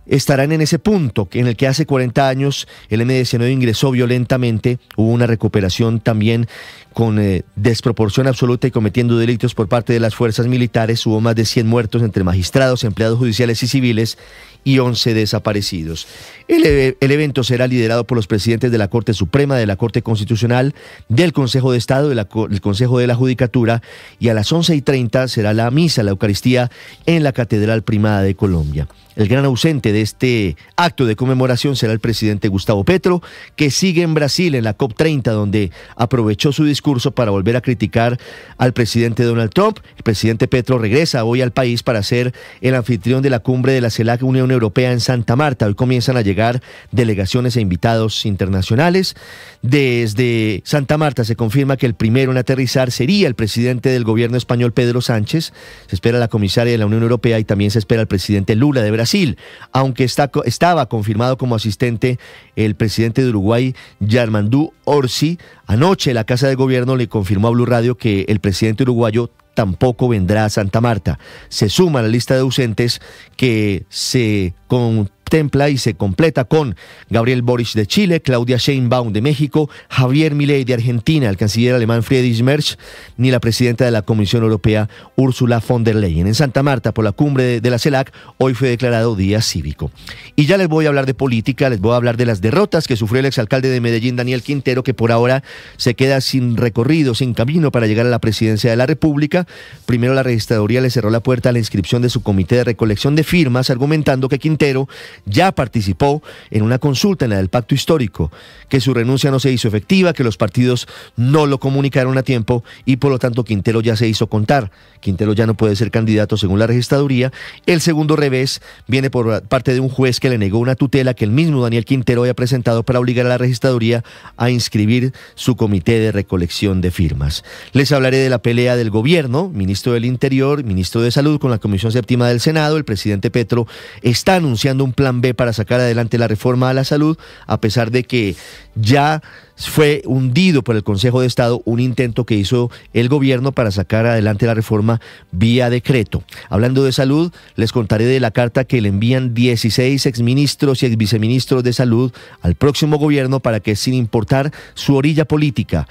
estarán en ese punto en el que hace 40 años el M-19 ingresó violentamente, hubo una recuperación también con desproporción absoluta y cometiendo delitos por parte de las fuerzas militares. Hubo más de 100 muertos entre magistrados, empleados judiciales y civiles y 11 desaparecidos. El evento será liderado por los presidentes de la Corte Suprema, de la Corte Constitucional, del Consejo de Estado, del Consejo de la Judicatura, y a las 11:30 será la misa, la Eucaristía, en la Catedral Primada de Colombia. El gran ausente de este acto de conmemoración será el presidente Gustavo Petro, que sigue en Brasil en la COP30, donde aprovechó su discurso para volver a criticar al presidente Donald Trump. El presidente Petro regresa hoy al país para ser el anfitrión de la cumbre de la CELAC Unión Europea en Santa Marta. Hoy comienzan a llegar delegaciones e invitados internacionales. Desde Santa Marta se confirma que el primero en aterrizar sería el presidente del gobierno español, Pedro Sánchez. Se espera la comisaria de la Unión Europea y también se espera el presidente Lula de Brasil, aunque estaba confirmado como asistente el presidente de Uruguay, Yarmandú Orsi. Anoche la Casa de Gobierno le confirmó a Blue Radio que el presidente uruguayo tampoco vendrá a Santa Marta. Se suma a la lista de ausentes que se contempla y se completa con Gabriel Boric de Chile, Claudia Sheinbaum de México, Javier Milei de Argentina, el canciller alemán Friedrich Merz, ni la presidenta de la Comisión Europea, Ursula von der Leyen. En Santa Marta, por la cumbre de la CELAC, hoy fue declarado día cívico. Y ya les voy a hablar de política, les voy a hablar de las derrotas que sufrió el exalcalde de Medellín, Daniel Quintero, que por ahora se queda sin recorrido, sin camino para llegar a la presidencia de la República. Primero, la registraduría le cerró la puerta a la inscripción de su comité de recolección de firmas, argumentando que Quintero ya participó en una consulta, en la del Pacto Histórico, que su renuncia no se hizo efectiva, que los partidos no lo comunicaron a tiempo y por lo tanto Quintero ya se hizo contar. Quintero ya no puede ser candidato según la registraduría. El segundo revés viene por parte de un juez que le negó una tutela que el mismo Daniel Quintero había presentado para obligar a la registraduría a inscribir su comité de recolección de firmas. Les hablaré de la pelea del gobierno, ministro del Interior, ministro de Salud, con la Comisión Séptima del Senado. El presidente Petro está anunciando un plan B para sacar adelante la reforma a la salud, a pesar de que ya fue hundido por el Consejo de Estado un intento que hizo el gobierno para sacar adelante la reforma vía decreto. Hablando de salud, les contaré de la carta que le envían 16 exministros y exviceministros de salud al próximo gobierno para que, sin importar su orilla política,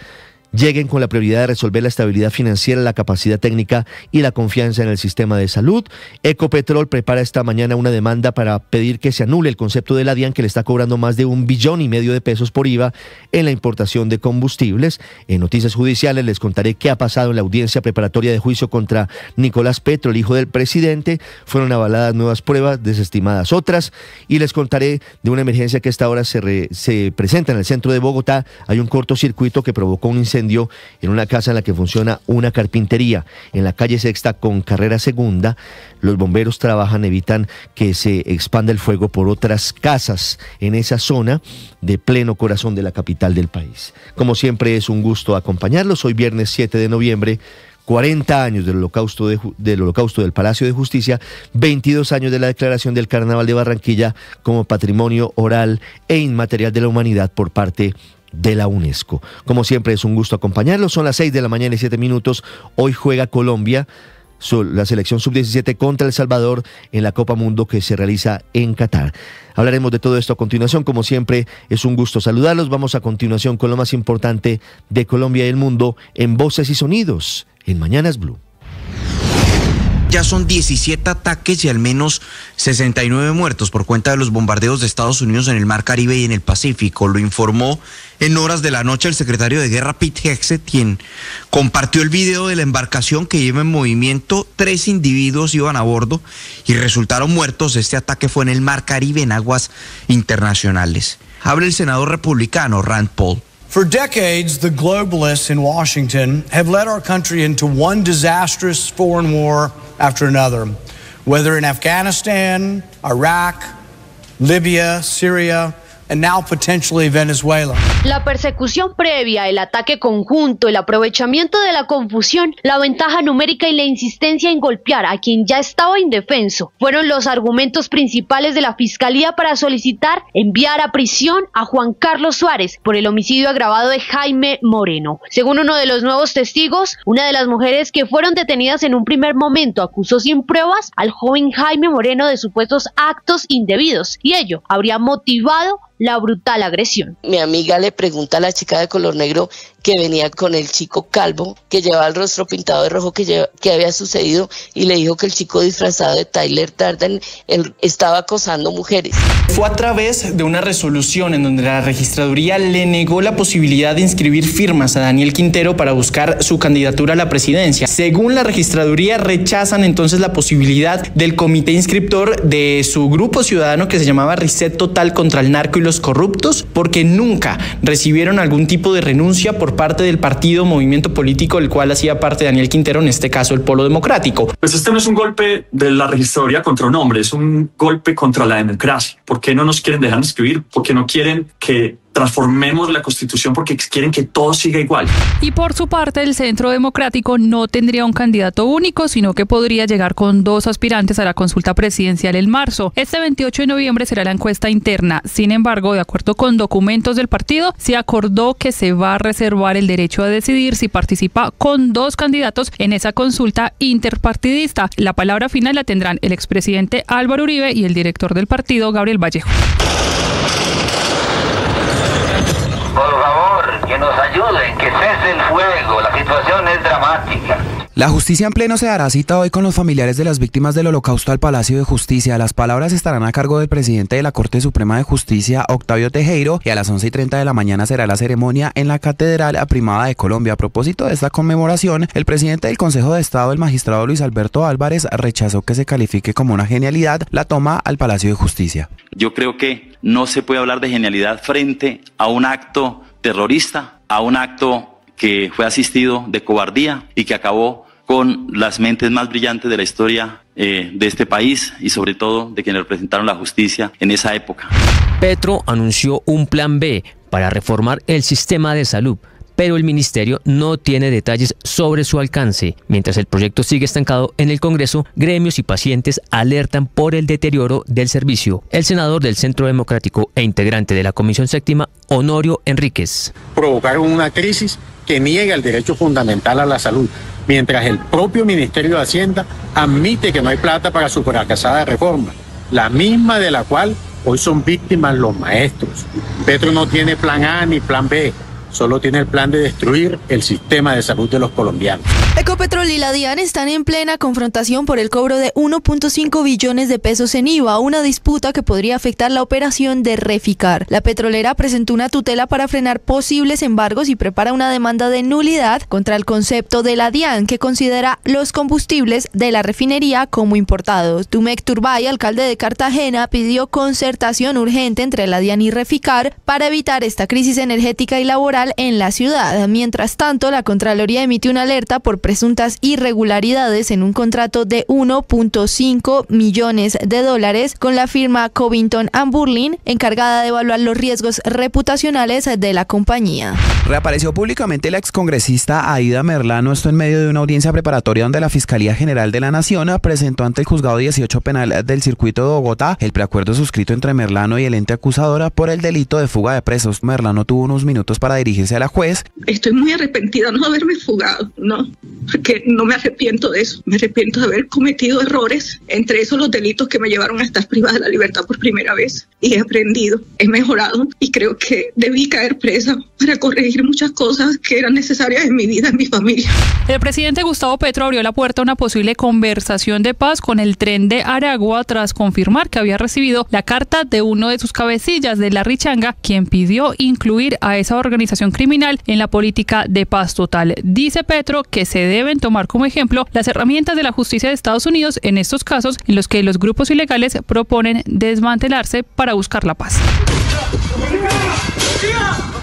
lleguen con la prioridad de resolver la estabilidad financiera, la capacidad técnica y la confianza en el sistema de salud. Ecopetrol prepara esta mañana una demanda para pedir que se anule el concepto de la DIAN, que le está cobrando más de $1,5 billones de pesos por IVA en la importación de combustibles. En noticias judiciales les contaré qué ha pasado en la audiencia preparatoria de juicio contra Nicolás Petro, el hijo del presidente. Fueron avaladas nuevas pruebas, desestimadas otras, y les contaré de una emergencia que a esta hora se presenta en el centro de Bogotá. Hay un cortocircuito que provocó un incendio en una casa en la que funciona una carpintería en la calle Sexta con Carrera Segunda. Los bomberos trabajan, evitan que se expanda el fuego por otras casas en esa zona de pleno corazón de la capital del país. Como siempre, es un gusto acompañarlos. Hoy viernes 7 de noviembre, 40 años del holocausto del Palacio de Justicia, 22 años de la declaración del Carnaval de Barranquilla como Patrimonio Oral e Inmaterial de la Humanidad por parte de la UNESCO. Como siempre, es un gusto acompañarlos. Son las 6 de la mañana y 7 minutos. Hoy juega Colombia, la selección sub-17 contra El Salvador en la Copa Mundo que se realiza en Qatar. Hablaremos de todo esto a continuación. Como siempre, es un gusto saludarlos. Vamos a continuación con lo más importante de Colombia y el mundo en Voces y Sonidos en Mañanas Blue. Ya son 17 ataques y al menos 69 muertos por cuenta de los bombardeos de Estados Unidos en el Mar Caribe y en el Pacífico. Lo informó en horas de la noche el secretario de Guerra, Pete Hegseth, quien compartió el video de la embarcación que lleva en movimiento. 3 individuos iban a bordo y resultaron muertos. Este ataque fue en el Mar Caribe, en aguas internacionales. Habla el senador republicano Rand Paul. For decades, the globalists in Washington have led our country into one disastrous foreign war after another, whether in Afghanistan, Iraq, Libya, Syria, and now potentially Venezuela. La persecución previa, el ataque conjunto, el aprovechamiento de la confusión, la ventaja numérica y la insistencia en golpear a quien ya estaba indefenso fueron los argumentos principales de la Fiscalía para solicitar enviar a prisión a Juan Carlos Suárez por el homicidio agravado de Jaime Moreno. Según uno de los nuevos testigos, una de las mujeres que fueron detenidas en un primer momento acusó sin pruebas al joven Jaime Moreno de supuestos actos indebidos y ello habría motivado la brutal agresión. Mi amiga le pregunta a la chica de color negro que venía con el chico calvo, que llevaba el rostro pintado de rojo, que había sucedido, y le dijo que el chico disfrazado de Tyler Darden estaba acosando mujeres. Fue a través de una resolución en donde la registraduría le negó la posibilidad de inscribir firmas a Daniel Quintero para buscar su candidatura a la presidencia. Según la registraduría, rechazan entonces la posibilidad del comité inscriptor de su grupo ciudadano que se llamaba Reset Total contra el Narco y los Corruptos, porque nunca recibieron algún tipo de renuncia por parte del partido, movimiento político del cual hacía parte Daniel Quintero, en este caso el Polo Democrático. Pues este no es un golpe de la registraduría contra un hombre, es un golpe contra la democracia. ¿Por qué no nos quieren dejar inscribir? ¿Por qué no quieren que transformemos la Constitución? Porque quieren que todo siga igual. Y por su parte, el Centro Democrático no tendría un candidato único, sino que podría llegar con 2 aspirantes a la consulta presidencial en marzo. Este 28 de noviembre será la encuesta interna. Sin embargo, de acuerdo con documentos del partido, se acordó que se va a reservar el derecho a decidir si participa con 2 candidatos en esa consulta interpartidista. La palabra final la tendrán el expresidente Álvaro Uribe y el director del partido, Gabriel Vallejo. Por favor, que nos ayuden, que cese el fuego, la situación es dramática. La justicia en pleno se dará cita hoy con los familiares de las víctimas del Holocausto al Palacio de Justicia. Las palabras estarán a cargo del presidente de la Corte Suprema de Justicia, Octavio Tejero, y a las 11:30 de la mañana será la ceremonia en la Catedral Primada de Colombia. A propósito de esta conmemoración, el presidente del Consejo de Estado, el magistrado Luis Alberto Álvarez, rechazó que se califique como una genialidad la toma al Palacio de Justicia. Yo creo que no se puede hablar de genialidad frente a un acto terrorista, a un acto que fue asistido de cobardía y que acabó con las mentes más brillantes de la historia de este país y sobre todo de quienes representaron la justicia en esa época. Petro anunció un plan B para reformar el sistema de salud, pero el ministerio no tiene detalles sobre su alcance. Mientras el proyecto sigue estancado en el Congreso, gremios y pacientes alertan por el deterioro del servicio. El senador del Centro Democrático e integrante de la Comisión Séptima, Honorio Enríquez. Provocaron una crisis que niega el derecho fundamental a la salud, mientras el propio Ministerio de Hacienda admite que no hay plata para su fracasada reforma, la misma de la cual hoy son víctimas los maestros. Petro no tiene plan A ni plan B. Solo tiene el plan de destruir el sistema de salud de los colombianos. Ecopetrol y la DIAN están en plena confrontación por el cobro de 1.5 billones de pesos en IVA, una disputa que podría afectar la operación de Reficar. La petrolera presentó una tutela para frenar posibles embargos y prepara una demanda de nulidad contra el concepto de la DIAN, que considera los combustibles de la refinería como importados. Tumek Turbay, alcalde de Cartagena, pidió concertación urgente entre la DIAN y Reficar para evitar esta crisis energética y laboral en la ciudad. Mientras tanto, la Contraloría emitió una alerta por presuntas irregularidades en un contrato de 1.5 millones de dólares con la firma Covington & Burling, encargada de evaluar los riesgos reputacionales de la compañía. Reapareció públicamente la excongresista Aida Merlano, esto en medio de una audiencia preparatoria donde la Fiscalía General de la Nación presentó ante el Juzgado 18 Penal del Circuito de Bogotá el preacuerdo suscrito entre Merlano y el ente acusadora por el delito de fuga de presos. Merlano tuvo unos minutos para dirigirse a la juez. Estoy muy arrepentida no haberme fugado, no, porque no me arrepiento de eso. Me arrepiento de haber cometido errores, entre esos los delitos que me llevaron a estar privada de la libertad por primera vez. Y he aprendido, he mejorado y creo que debí caer presa para corregir muchas cosas que eran necesarias en mi vida, en mi familia. El presidente Gustavo Petro abrió la puerta a una posible conversación de paz con el Tren de Aragua tras confirmar que había recibido la carta de uno de sus cabecillas, de Larry Changa, quien pidió incluir a esa organización criminal en la política de paz total. Dice Petro que se deben tomar como ejemplo las herramientas de la justicia de Estados Unidos en estos casos en los que los grupos ilegales proponen desmantelarse para buscar la paz.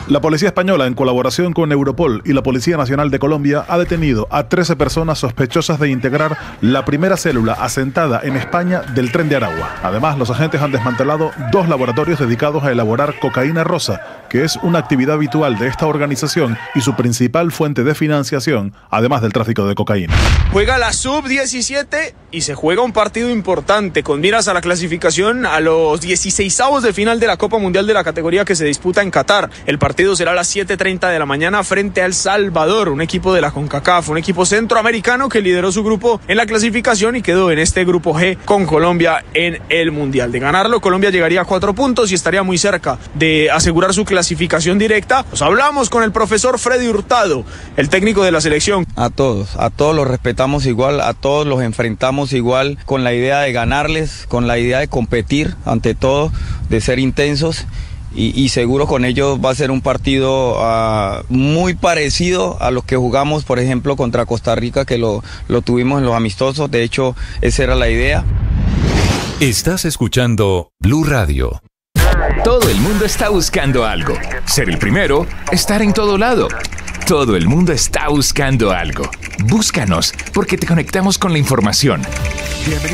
La policía española, en colaboración con Europol y la Policía Nacional de Colombia, ha detenido a 13 personas sospechosas de integrar la primera célula asentada en España del Tren de Aragua. Además, los agentes han desmantelado 2 laboratorios dedicados a elaborar cocaína rosa, que es una actividad habitual de esta organización y su principal fuente de financiación, además del tráfico de cocaína. Juega la Sub-17 y se juega un partido importante con miras a la clasificación a los 16avos de final de la Copa Mundial de la categoría que se disputa en Qatar. El partido será a las 7:30 de la mañana frente a El Salvador, un equipo de la CONCACAF, un equipo centroamericano que lideró su grupo en la clasificación y quedó en este grupo G con Colombia en el Mundial. De ganarlo, Colombia llegaría a 4 puntos y estaría muy cerca de asegurar su clasificación directa. Nos hablamos con el profesor Freddy Hurtado, el técnico de la selección. A todos los respetamos igual, a todos los enfrentamos igual, con la idea de ganarles, con la idea de competir ante todo, de ser intensos. Y seguro con ellos va a ser un partido muy parecido a los que jugamos, por ejemplo, contra Costa Rica, que lo tuvimos en los amistosos. De hecho, esa era la idea. Estás escuchando Blue Radio. Todo el mundo está buscando algo. Ser el primero, estar en todo lado. Todo el mundo está buscando algo. Búscanos, porque te conectamos con la información,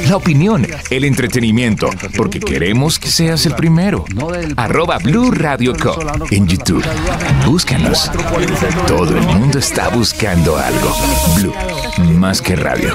la opinión, el entretenimiento, porque queremos que seas el primero. @Blue Radio Co. en YouTube. Búscanos. Todo el mundo está buscando algo. Blue, más que radio.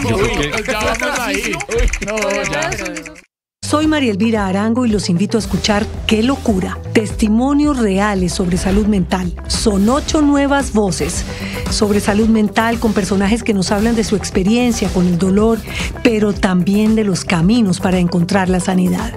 Soy María Elvira Arango y los invito a escuchar Qué Locura, testimonios reales sobre salud mental. Son 8 nuevas voces sobre salud mental con personajes que nos hablan de su experiencia con el dolor, pero también de los caminos para encontrar la sanidad.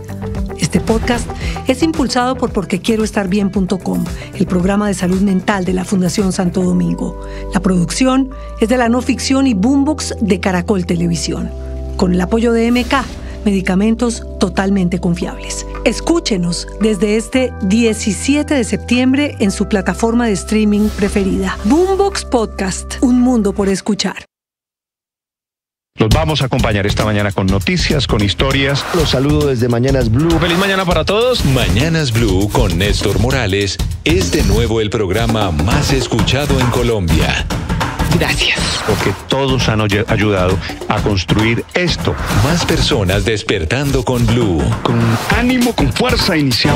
Este podcast es impulsado por porquequieroestarbien.com, el programa de salud mental de la Fundación Santo Domingo. La producción es de la no ficción y Boombox de Caracol Televisión, con el apoyo de MK, medicamentos totalmente confiables. Escúchenos desde este 17 de septiembre en su plataforma de streaming preferida. Boombox Podcast, un mundo por escuchar. Los vamos a acompañar esta mañana con noticias, con historias. Los saludo desde Mañanas Blue. Feliz mañana para todos. Mañanas Blue con Néstor Morales es de nuevo el programa más escuchado en Colombia. Gracias. Porque todos han ayudado a construir esto. Más personas despertando con Blue. Con ánimo, con fuerza inicial.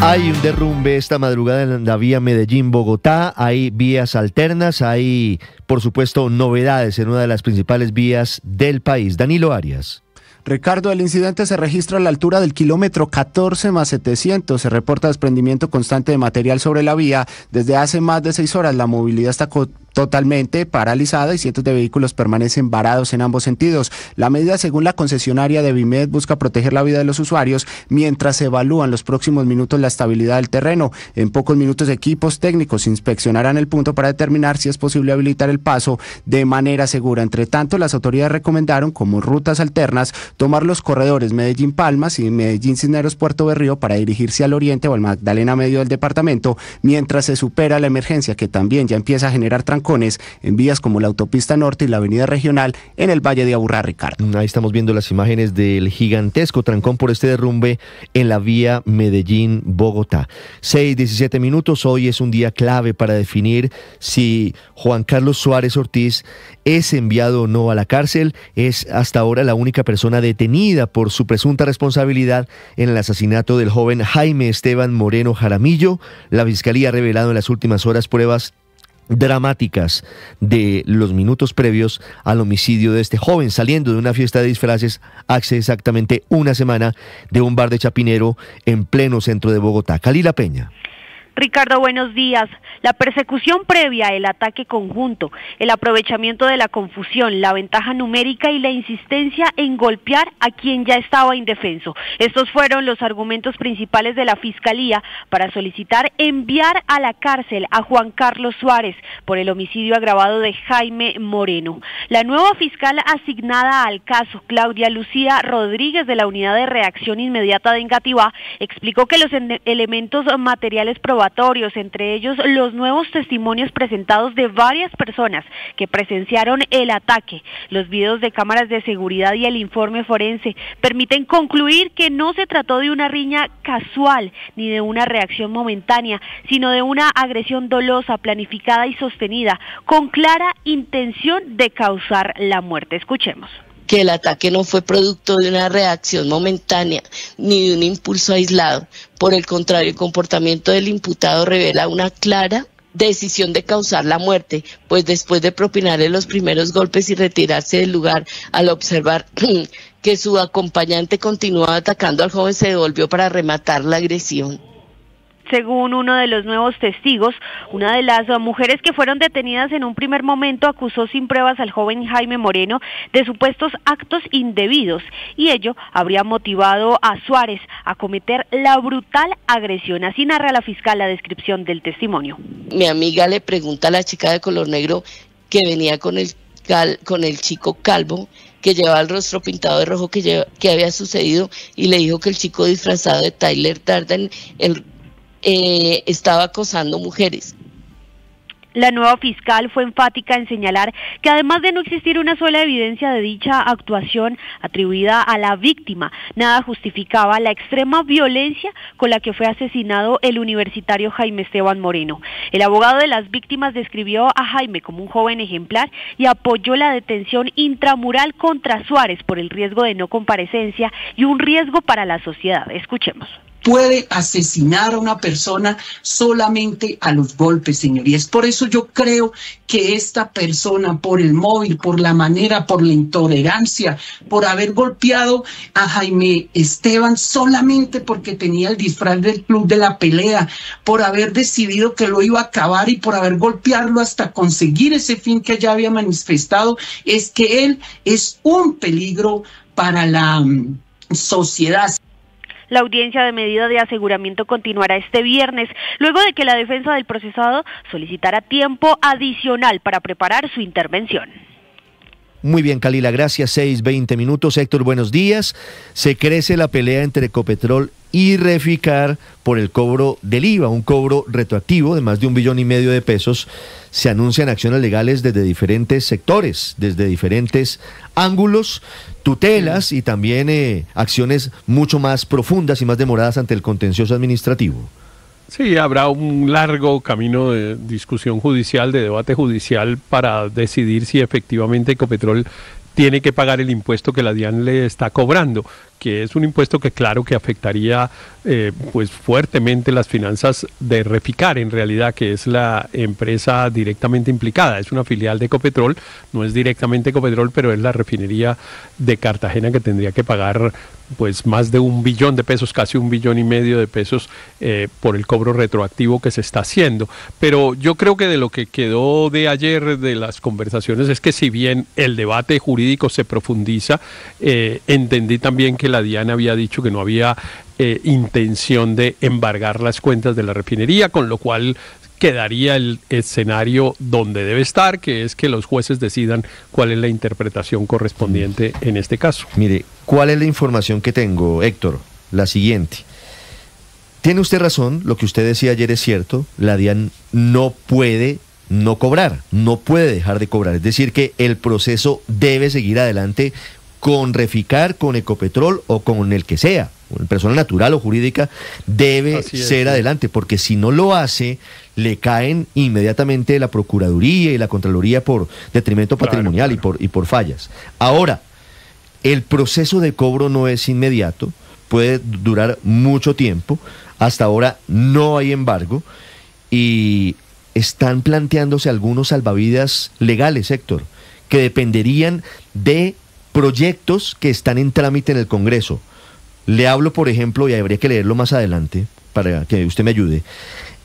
Hay un derrumbe esta madrugada en la vía Medellín-Bogotá, hay vías alternas, hay, por supuesto, novedades en una de las principales vías del país. Danilo Arias. Ricardo, el incidente se registra a la altura del kilómetro 14+700. Se reporta desprendimiento constante de material sobre la vía. Desde hace más de 6 horas la movilidad está totalmente paralizada y cientos de vehículos permanecen varados en ambos sentidos. La medida, según la concesionaria de Vimed, busca proteger la vida de los usuarios mientras se evalúan los próximos minutos la estabilidad del terreno. En pocos minutos equipos técnicos inspeccionarán el punto para determinar si es posible habilitar el paso de manera segura. Entre tanto, las autoridades recomendaron como rutas alternas tomar los corredores Medellín-Palmas y Medellín-Cisneros-Puerto Berrío para dirigirse al oriente o al Magdalena Medio del departamento, mientras se supera la emergencia que también ya empieza a generar trancones en vías como la autopista norte y la avenida regional en el Valle de Aburrá, Ricardo. Ahí estamos viendo las imágenes del gigantesco trancón por este derrumbe en la vía Medellín-Bogotá. 6:17 minutos. Hoy es un día clave para definir si Juan Carlos Suárez Ortiz es enviado o no a la cárcel. Es hasta ahora la única persona detenida por su presunta responsabilidad en el asesinato del joven Jaime Esteban Moreno Jaramillo. La Fiscalía ha revelado en las últimas horas pruebas dramáticas de los minutos previos al homicidio de este joven, saliendo de una fiesta de disfraces hace exactamente una semana de un bar de Chapinero en pleno centro de Bogotá. Kalila Peña. Ricardo, buenos días. La persecución previa, el ataque conjunto, el aprovechamiento de la confusión, la ventaja numérica y la insistencia en golpear a quien ya estaba indefenso. Estos fueron los argumentos principales de la Fiscalía para solicitar enviar a la cárcel a Juan Carlos Suárez por el homicidio agravado de Jaime Moreno. La nueva fiscal asignada al caso, Claudia Lucía Rodríguez, de la Unidad de Reacción Inmediata de Engativá, explicó que los elementos materiales probables probatorios, entre ellos los nuevos testimonios presentados de varias personas que presenciaron el ataque. Los videos de cámaras de seguridad y el informe forense permiten concluir que no se trató de una riña casual ni de una reacción momentánea, sino de una agresión dolosa, planificada y sostenida, con clara intención de causar la muerte. Escuchemos. Que el ataque no fue producto de una reacción momentánea ni de un impulso aislado. Por el contrario, el comportamiento del imputado revela una clara decisión de causar la muerte, pues después de propinarle los primeros golpes y retirarse del lugar, al observar que su acompañante continuaba atacando al joven, se devolvió para rematar la agresión. Según uno de los nuevos testigos, una de las mujeres que fueron detenidas en un primer momento acusó sin pruebas al joven Jaime Moreno de supuestos actos indebidos, y ello habría motivado a Suárez a cometer la brutal agresión. Así narra la fiscal la descripción del testimonio. Mi amiga le pregunta a la chica de color negro que venía con el chico calvo, que llevaba el rostro pintado de rojo, que había sucedido, y le dijo que el chico disfrazado de Tyler Darden estaba acosando mujeres. La nueva fiscal fue enfática en señalar que además de no existir una sola evidencia de dicha actuación atribuida a la víctima, nada justificaba la extrema violencia con la que fue asesinado el universitario Jaime Esteban Moreno. El abogado de las víctimas describió a Jaime como un joven ejemplar y apoyó la detención intramural contra Suárez por el riesgo de no comparecencia y un riesgo para la sociedad. Escuchemos. Puede asesinar a una persona solamente a los golpes, señorías. Por eso yo creo que esta persona, por el móvil, por la manera, por la intolerancia, por haber golpeado a Jaime Esteban solamente porque tenía el disfraz del club de la pelea, por haber decidido que lo iba a acabar y por haber golpearlo hasta conseguir ese fin que ya había manifestado, es que él es un peligro para la sociedad. La audiencia de medida de aseguramiento continuará este viernes, luego de que la defensa del procesado solicitara tiempo adicional para preparar su intervención. Muy bien, Kalila, gracias. 6:20. Héctor, buenos días. Se crece la pelea entre Ecopetrol y Reficar por el cobro del IVA, un cobro retroactivo de más de 1,5 billones de pesos. Se anuncian acciones legales desde diferentes sectores, desde diferentes ángulos, tutelas y también acciones mucho más profundas y más demoradas ante el contencioso administrativo. Sí, habrá un largo camino de discusión judicial, de debate judicial para decidir si efectivamente Ecopetrol tiene que pagar el impuesto que la DIAN le está cobrando, que es un impuesto que claro que afectaría pues fuertemente las finanzas de Reficar, en realidad, que es la empresa directamente implicada. Es una filial de Ecopetrol, no es directamente Ecopetrol, pero es la refinería de Cartagena que tendría que pagar pues más de 1 billón de pesos, casi 1,5 billones de pesos por el cobro retroactivo que se está haciendo. Pero yo creo que de lo que quedó de ayer de las conversaciones es que si bien el debate jurídico se profundiza, entendí también que la DIAN había dicho que no había intención de embargar las cuentas de la refinería, con lo cual quedaría el escenario donde debe estar, que es que los jueces decidan cuál es la interpretación correspondiente en este caso. Mire, ¿cuál es la información que tengo, Héctor? La siguiente. Tiene usted razón, lo que usted decía ayer es cierto, la DIAN no puede no cobrar, no puede dejar de cobrar, es decir que el proceso debe seguir adelante con Reficar, con Ecopetrol o con el que sea, persona natural o jurídica, debe ser adelante, porque si no lo hace, le caen inmediatamente la Procuraduría y la Contraloría por detrimento patrimonial y por fallas. Ahora, el proceso de cobro no es inmediato, puede durar mucho tiempo, hasta ahora no hay embargo, y están planteándose algunos salvavidas legales, Héctor, que dependerían de proyectos que están en trámite en el Congreso. Le hablo, por ejemplo, y habría que leerlo más adelante para que usted me ayude,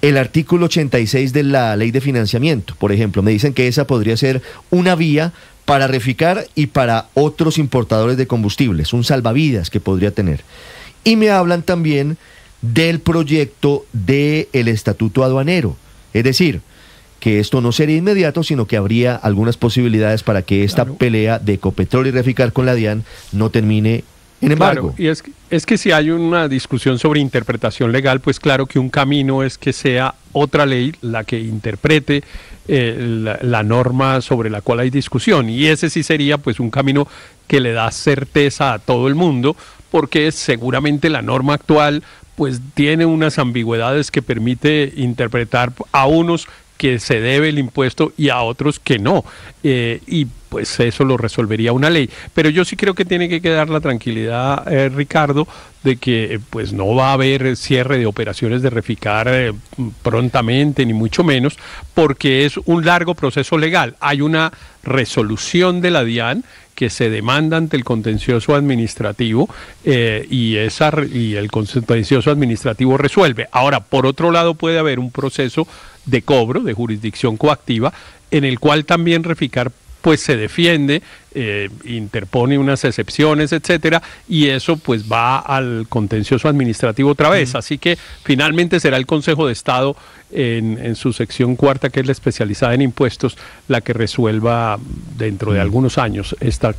el artículo 86 de la Ley de Financiamiento, por ejemplo. Me dicen que esa podría ser una vía para Reficar y para otros importadores de combustibles, un salvavidas que podría tener. Y me hablan también del proyecto del Estatuto Aduanero, es decir, que esto no sería inmediato, sino que habría algunas posibilidades para que esta pelea de Ecopetrol y Reficar con la DIAN no termine en embargo. Claro, y es que si hay una discusión sobre interpretación legal, pues claro que un camino es que sea otra ley la que interprete la norma sobre la cual hay discusión, y ese sí sería pues un camino que le da certeza a todo el mundo, porque seguramente la norma actual pues tiene unas ambigüedades que permite interpretar a unos que se debe el impuesto y a otros que no, y pues eso lo resolvería una ley. Pero yo sí creo que tiene que quedar la tranquilidad, Ricardo, de que pues no va a haber cierre de operaciones de Reficar prontamente, ni mucho menos, porque es un largo proceso legal. Hay una resolución de la DIAN que se demanda ante el contencioso administrativo, y el contencioso administrativo resuelve. Ahora, por otro lado, puede haber un proceso de cobro, de jurisdicción coactiva, en el cual también Reficar pues se defiende, interpone unas excepciones, etcétera, y eso pues va al contencioso administrativo otra vez. Así que finalmente será el Consejo de Estado en su sección cuarta, que es la especializada en impuestos, la que resuelva dentro de algunos años esta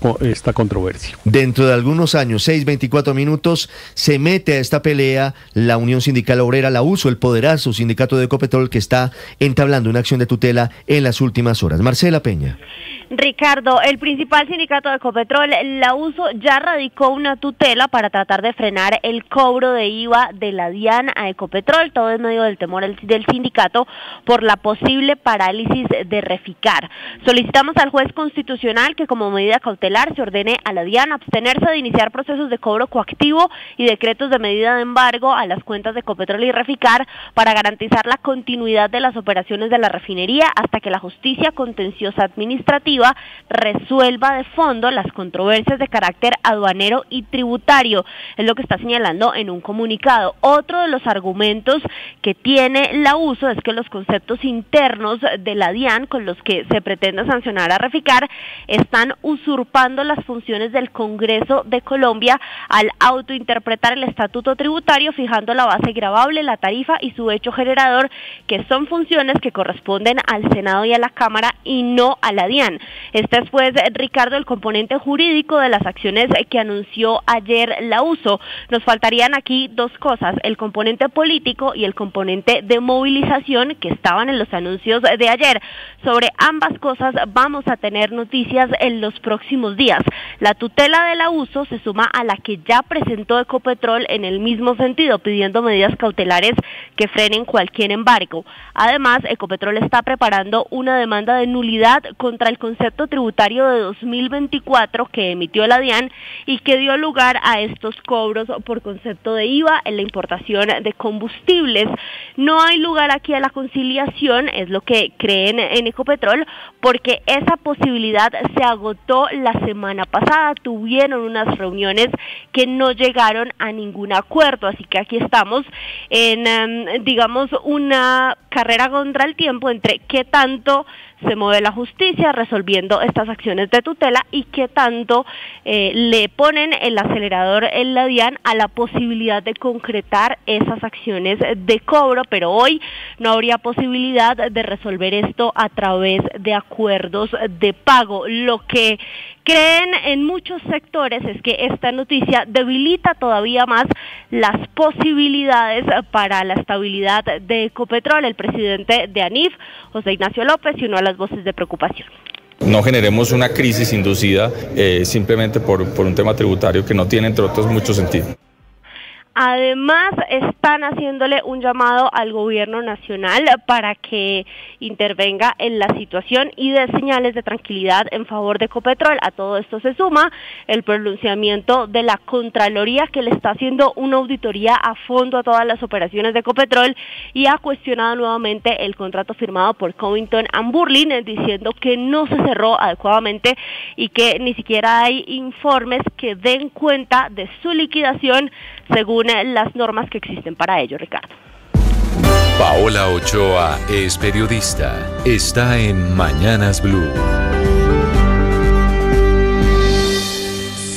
controversia. Dentro de algunos años, 6:24 minutos, se mete a esta pelea la Unión Sindical Obrera, la USO, el poderoso sindicato de Ecopetrol, que está entablando una acción de tutela en las últimas horas. Marcela Peña. Ricardo, el principal sindicato de Ecopetrol, la USO, ya radicó una tutela para tratar de frenar el cobro de IVA de la DIAN a Ecopetrol, todo en medio del temor del sindicato por la posible parálisis de Reficar. Solicitamos al juez constitucional que como medida cautelar se ordene a la DIAN abstenerse de iniciar procesos de cobro coactivo y decretos de medida de embargo a las cuentas de Ecopetrol y Reficar para garantizar la continuidad de las operaciones de la refinería hasta que la justicia contenciosa administrativa resuelva de fondo las controversias de carácter aduanero y tributario, es lo que está señalando en un comunicado. Otro de los argumentos que tiene la USO es que los conceptos internos de la DIAN con los que se pretende sancionar a Reficar están usurpando las funciones del Congreso de Colombia al autointerpretar el estatuto tributario, fijando la base gravable, la tarifa y su hecho generador, que son funciones que corresponden al Senado y a la Cámara y no a la DIAN. Este es pues, Ricardo, el componente jurídico de las acciones que anunció ayer la USO. Nos faltarían aquí dos cosas, el componente político y el componente de movilización que estaban en los anuncios de ayer. Sobre ambas cosas vamos a tener noticias en los próximos días. La tutela de la USO se suma a la que ya presentó Ecopetrol en el mismo sentido, pidiendo medidas cautelares que frenen cualquier embargo. Además, Ecopetrol está preparando una demanda de nulidad contra el concepto tributario de 2024 que emitió la DIAN y que dio lugar a estos cobros por concepto de IVA en la importación de combustibles. No hay lugar aquí a la conciliación, es lo que creen en Ecopetrol, porque esa posibilidad se agotó la semana pasada. Tuvieron unas reuniones que no llegaron a ningún acuerdo, así que aquí estamos en, digamos, una carrera contra el tiempo entre qué tanto se mueve la justicia resolviendo estas acciones de tutela y qué tanto le ponen el acelerador en la DIAN a la posibilidad de concretar esas acciones de cobro, pero hoy no habría posibilidad de resolver esto a través de acuerdos de pago. Lo que creen en muchos sectores es que esta noticia debilita todavía más las posibilidades para la estabilidad de Ecopetrol. El presidente de ANIF, José Ignacio López, y uno a las voces de preocupación. No generemos una crisis inducida simplemente por un tema tributario que no tiene, entre otros, mucho sentido. Además, están haciéndole un llamado al gobierno nacional para que intervenga en la situación y dé señales de tranquilidad en favor de Ecopetrol. A todo esto se suma el pronunciamiento de la Contraloría, que le está haciendo una auditoría a fondo a todas las operaciones de Ecopetrol y ha cuestionado nuevamente el contrato firmado por Covington & Burling, diciendo que no se cerró adecuadamente y que ni siquiera hay informes que den cuenta de su liquidación según las normas que existen para ello, Ricardo. Paola Ochoa es periodista. Está en Mañanas Blue.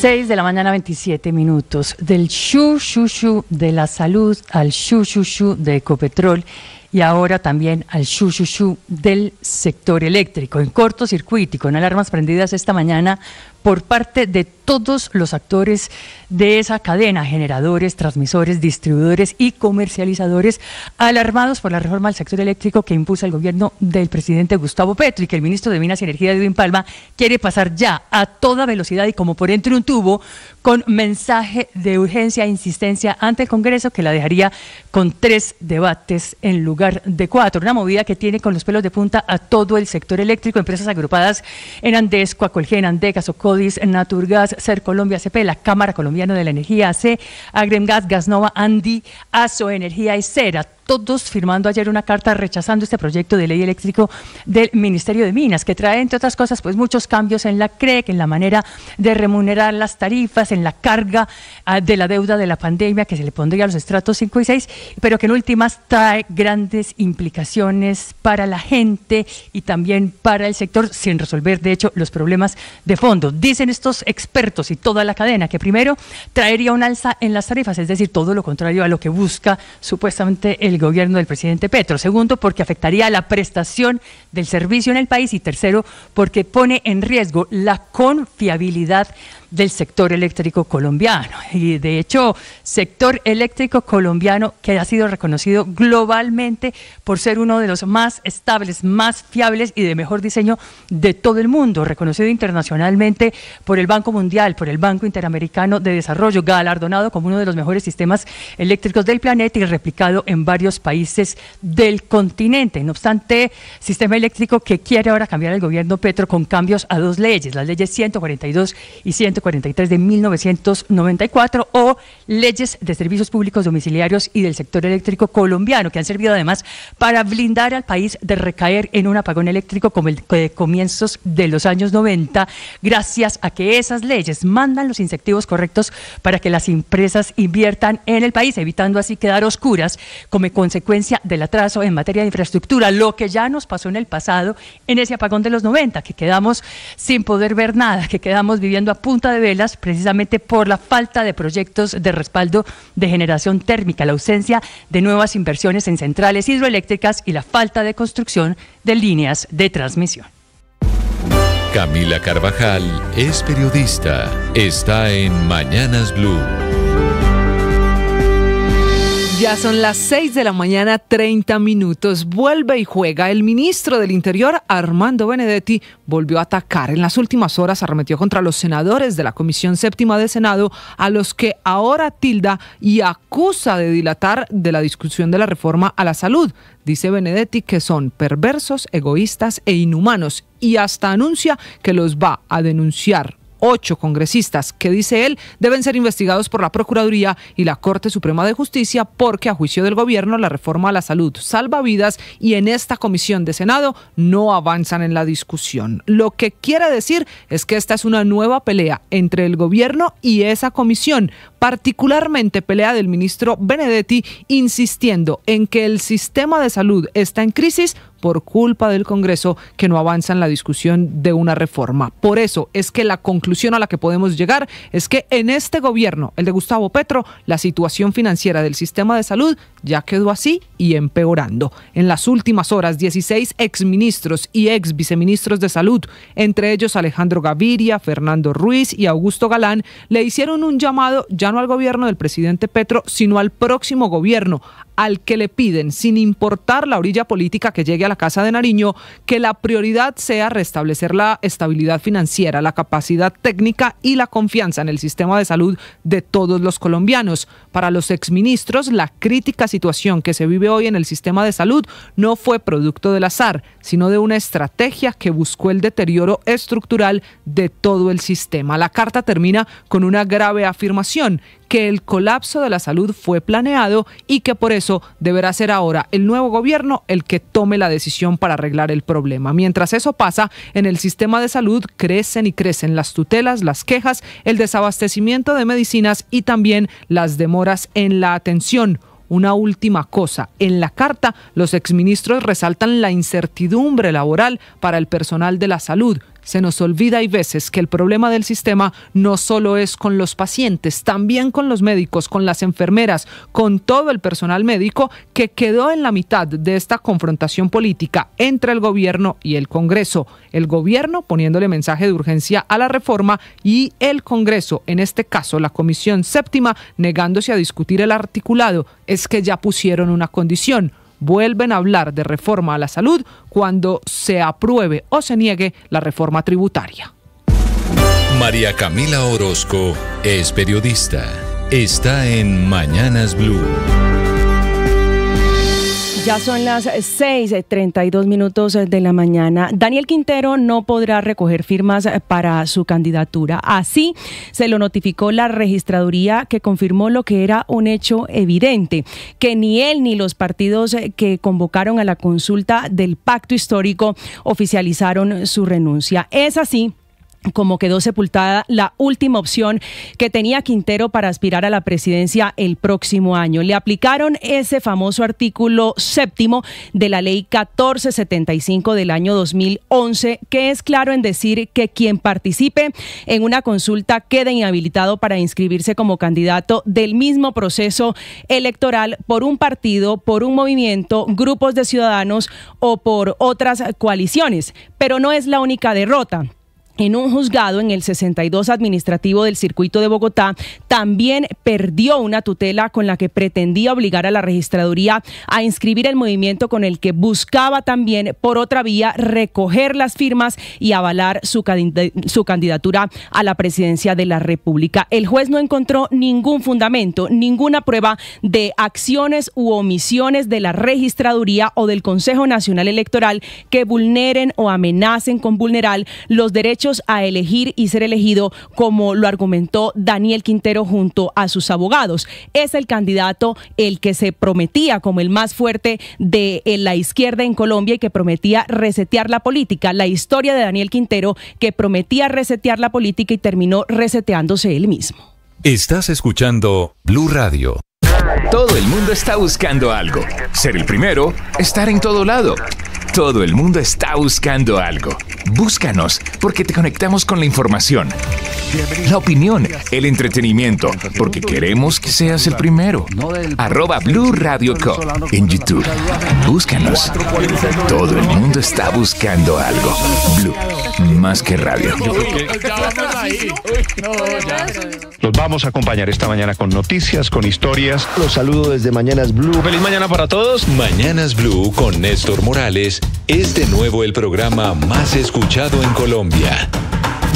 6 de la mañana, 27 minutos. Del shu de la salud al shu de Ecopetrol y ahora también al shu del sector eléctrico. En cortocircuito y con alarmas prendidas esta mañana por parte de todos los actores de esa cadena, generadores, transmisores, distribuidores y comercializadores, alarmados por la reforma al sector eléctrico que impulsa el gobierno del presidente Gustavo Petro y que el ministro de Minas y Energía, Edwin Palma, quiere pasar ya a toda velocidad y como por entre un tubo, con mensaje de urgencia e insistencia ante el Congreso que la dejaría con 3 debates en lugar de 4. Una movida que tiene con los pelos de punta a todo el sector eléctrico, empresas agrupadas en Andes, Coacolgen, Andegas, Ocodis, Naturgas, Cercolombia, ACP, la Cámara Colombiana de la Energía, AC, Agremgas, Gasnova, Andi, ASO Energía y Cera, todos firmando ayer una carta rechazando este proyecto de ley eléctrico del Ministerio de Minas, que trae, entre otras cosas, pues muchos cambios en la CREC, en la manera de remunerar las tarifas, en la carga de la deuda de la pandemia que se le pondría a los estratos 5 y 6, pero que en últimas trae grandes implicaciones para la gente y también para el sector, sin resolver, de hecho, los problemas de fondo. Dicen estos expertos y toda la cadena que primero traería un alza en las tarifas, es decir, todo lo contrario a lo que busca supuestamente el gobierno del presidente Petro. Segundo, porque afectaría la prestación del servicio en el país. Y tercero, porque pone en riesgo la confiabilidad del sector eléctrico colombiano. Y de hecho, sector eléctrico colombiano que ha sido reconocido globalmente por ser uno de los más estables, más fiables y de mejor diseño de todo el mundo, reconocido internacionalmente por el Banco Mundial, por el Banco Interamericano de Desarrollo, galardonado como uno de los mejores sistemas eléctricos del planeta y replicado en varios países del continente. No obstante, sistema eléctrico que quiere ahora cambiar el gobierno Petro con cambios a 2 leyes, las leyes 142 y 143 de 1994 o leyes de servicios públicos domiciliarios y del sector eléctrico colombiano, que han servido además para blindar al país de recaer en un apagón eléctrico como el de comienzos de los años 90, gracias a que esas leyes mandan los incentivos correctos para que las empresas inviertan en el país, evitando así quedar oscuras como consecuencia del atraso en materia de infraestructura, lo que ya nos pasó en el pasado en ese apagón de los 90, que quedamos sin poder ver nada, que quedamos viviendo a punta de velas precisamente por la falta de proyectos de respaldo de generación térmica, la ausencia de nuevas inversiones en centrales hidroeléctricas y la falta de construcción de líneas de transmisión. Camila Carvajal es periodista. Está en Mañanas Blue. Ya son las 6 de la mañana, 30 minutos. Vuelve y juega. El ministro del Interior, Armando Benedetti, volvió a atacar. En las últimas horas arremetió contra los senadores de la Comisión Séptima de Senado, a los que ahora tilda y acusa de dilatar de la discusión de la reforma a la salud. Dice Benedetti que son perversos, egoístas e inhumanos y hasta anuncia que los va a denunciar. 8 congresistas que, dice él, deben ser investigados por la Procuraduría y la Corte Suprema de Justicia porque, a juicio del gobierno, la reforma a la salud salva vidas y en esta comisión de Senado no avanzan en la discusión. Lo que quiere decir es que esta es una nueva pelea entre el gobierno y esa comisión, particularmente pelea del ministro Benedetti, insistiendo en que el sistema de salud está en crisis por culpa del Congreso que no avanza en la discusión de una reforma. Por eso es que la conclusión a la que podemos llegar es que en este gobierno, el de Gustavo Petro, la situación financiera del sistema de salud ya quedó así y empeorando. En las últimas horas, 16 exministros y ex viceministros de salud, entre ellos Alejandro Gaviria, Fernando Ruiz y Augusto Galán, le hicieron un llamado ya no al gobierno del presidente Petro, sino al próximo gobierno, al que le piden, sin importar la orilla política que llegue a la Casa de Nariño, que la prioridad sea restablecer la estabilidad financiera, la capacidad técnica y la confianza en el sistema de salud de todos los colombianos. Para los exministros, la crítica situación que se vive hoy en el sistema de salud no fue producto del azar, sino de una estrategia que buscó el deterioro estructural de todo el sistema. La carta termina con una grave afirmación, que el colapso de la salud fue planeado y que por eso deberá ser ahora el nuevo gobierno el que tome la decisión para arreglar el problema. Mientras eso pasa, en el sistema de salud crecen y crecen las tutelas, las quejas, el desabastecimiento de medicinas y también las demoras en la atención. Una última cosa, en la carta los exministros resaltan la incertidumbre laboral para el personal de la salud. Se nos olvida hay veces que el problema del sistema no solo es con los pacientes, también con los médicos, con las enfermeras, con todo el personal médico que quedó en la mitad de esta confrontación política entre el gobierno y el Congreso. El gobierno poniéndole mensaje de urgencia a la reforma y el Congreso, en este caso la Comisión Séptima, negándose a discutir el articulado. Es que ya pusieron una condición. Vuelven a hablar de reforma a la salud cuando se apruebe o se niegue la reforma tributaria. María Camila Orozco es periodista. Está en Mañanas Blue. Ya son las 6:32 de la mañana. Daniel Quintero no podrá recoger firmas para su candidatura. Así se lo notificó la registraduría, que confirmó lo que era un hecho evidente, que ni él ni los partidos que convocaron a la consulta del pacto histórico oficializaron su renuncia. Es así como quedó sepultada la última opción que tenía Quintero para aspirar a la presidencia el próximo año. Le aplicaron ese famoso artículo 7º de la ley 1475 del año 2011, que es claro en decir que quien participe en una consulta queda inhabilitado para inscribirse como candidato del mismo proceso electoral por un partido, por un movimiento, grupos de ciudadanos o por otras coaliciones. Pero no es la única derrota. En un juzgado en el 62 administrativo del circuito de Bogotá, también perdió una tutela con la que pretendía obligar a la registraduría a inscribir el movimiento con el que buscaba también, por otra vía, recoger las firmas y avalar su candidatura a la presidencia de la República. El juez no encontró ningún fundamento, ninguna prueba de acciones u omisiones de la registraduría o del Consejo Nacional Electoral que vulneren o amenacen con vulnerar los derechos a elegir y ser elegido, como lo argumentó Daniel Quintero junto a sus abogados. Es el candidato el que se prometía como el más fuerte de la izquierda en Colombia y que prometía resetear la política. La historia de Daniel Quintero, que prometía resetear la política y terminó reseteándose él mismo. Estás escuchando Blue Radio. Todo el mundo está buscando algo. Ser el primero, estar en todo lado. Todo el mundo está buscando algo. Búscanos, porque te conectamos con la información, la opinión, el entretenimiento, porque queremos que seas el primero. @Blue Radio Co. en YouTube. Búscanos. Todo el mundo está buscando algo. Blue, más que radio. Los vamos a acompañar esta mañana con noticias, con historias. Los saludo desde Mañanas Blue. Feliz mañana para todos. Mañanas Blue con Néstor Morales es de nuevo el programa más escuchado en Colombia.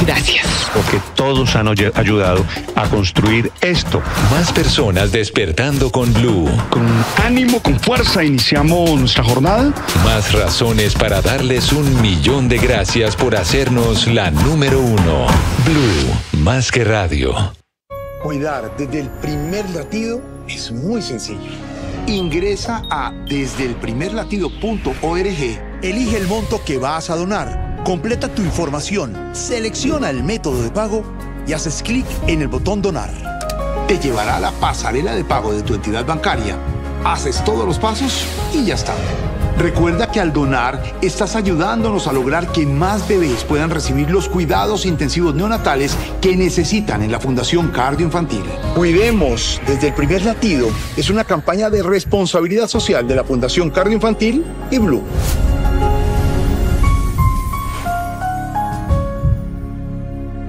Gracias. Porque todos han ayudado a construir esto. Más personas despertando con Blue. Con ánimo, con fuerza, iniciamos nuestra jornada. Más razones para darles 1.000.000 de gracias por hacernos la número 1. Blue, más que radio. Cuidar desde el primer latido es muy sencillo. Ingresa a desdeelprimerlatido.org, elige el monto que vas a donar, completa tu información, selecciona el método de pago y haces clic en el botón donar. Te llevará a la pasarela de pago de tu entidad bancaria, haces todos los pasos y ya está. Recuerda que al donar estás ayudándonos a lograr que más bebés puedan recibir los cuidados intensivos neonatales que necesitan en la Fundación Cardioinfantil. Cuidemos desde el primer latido es una campaña de responsabilidad social de la Fundación Cardioinfantil y Blue.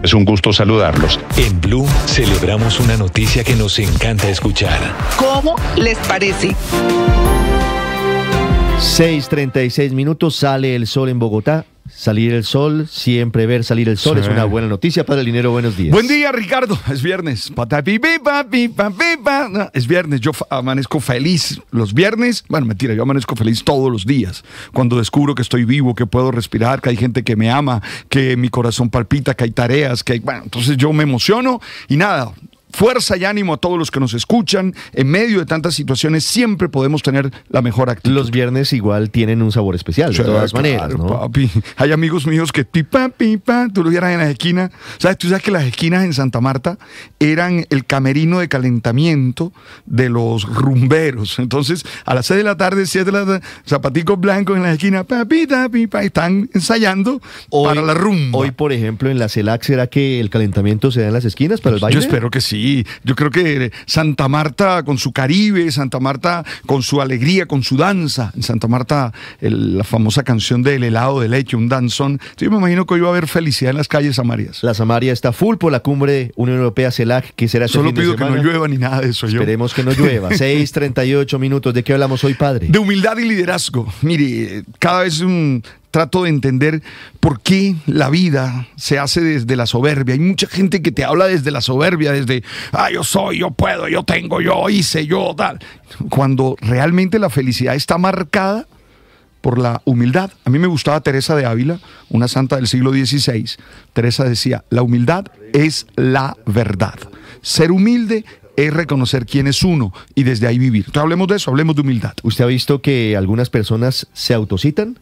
Es un gusto saludarlos. En Blue celebramos una noticia que nos encanta escuchar. ¿Cómo les parece? 6:36, sale el sol en Bogotá. Salir el sol, siempre ver salir el sol, sí, es una buena noticia. Padre Linero, buenos días. Buen día, Ricardo. Es viernes. Es viernes. Yo amanezco feliz los viernes. Bueno, mentira, yo amanezco feliz todos los días. Cuando descubro que estoy vivo, que puedo respirar, que hay gente que me ama, que mi corazón palpita, que hay tareas, que hay... Bueno, entonces yo me emociono y nada. fuerza y ánimo a todos los que nos escuchan. En medio de tantas situaciones siempre podemos tener la mejor actitud. Los viernes igual tienen un sabor especial, de todas maneras, ¿no? Papi. Hay amigos míos que pipa, tú lo vieras en las esquinas. Tú sabes que las esquinas en Santa Marta eran el camerino de calentamiento de los rumberos. Entonces, a las 6 de la tarde, 7 de la tarde, zapaticos blancos en las esquinas, papita, pipa, están ensayando para la rumba. Hoy, por ejemplo, en la CELAC, ¿será que el calentamiento se da en las esquinas para el baile? Yo espero que sí. Yo creo que Santa Marta con su Caribe, Santa Marta con su alegría, con su danza. En Santa Marta, la famosa canción del helado de leche, un danzón. Yo me imagino que hoy va a haber felicidad en las calles samarias. La Samaria está full por la cumbre Unión Europea CELAC, que será este Solo fin de pido semana. que no llueva ni nada de eso. Esperemos que no llueva. 6:38 minutos. ¿De qué hablamos hoy, padre? De humildad y liderazgo. Mire, cada vez trato de entender por qué la vida se hace desde la soberbia. Hay mucha gente que te habla desde la soberbia, desde, yo soy, yo puedo, yo tengo, yo hice, yo tal. Cuando realmente la felicidad está marcada por la humildad. A mí me gustaba Teresa de Ávila, una santa del siglo XVI. Teresa decía, la humildad es la verdad. Ser humilde es reconocer quién es uno y desde ahí vivir. Entonces hablemos de eso, hablemos de humildad. ¿Usted ha visto que algunas personas se autocitan?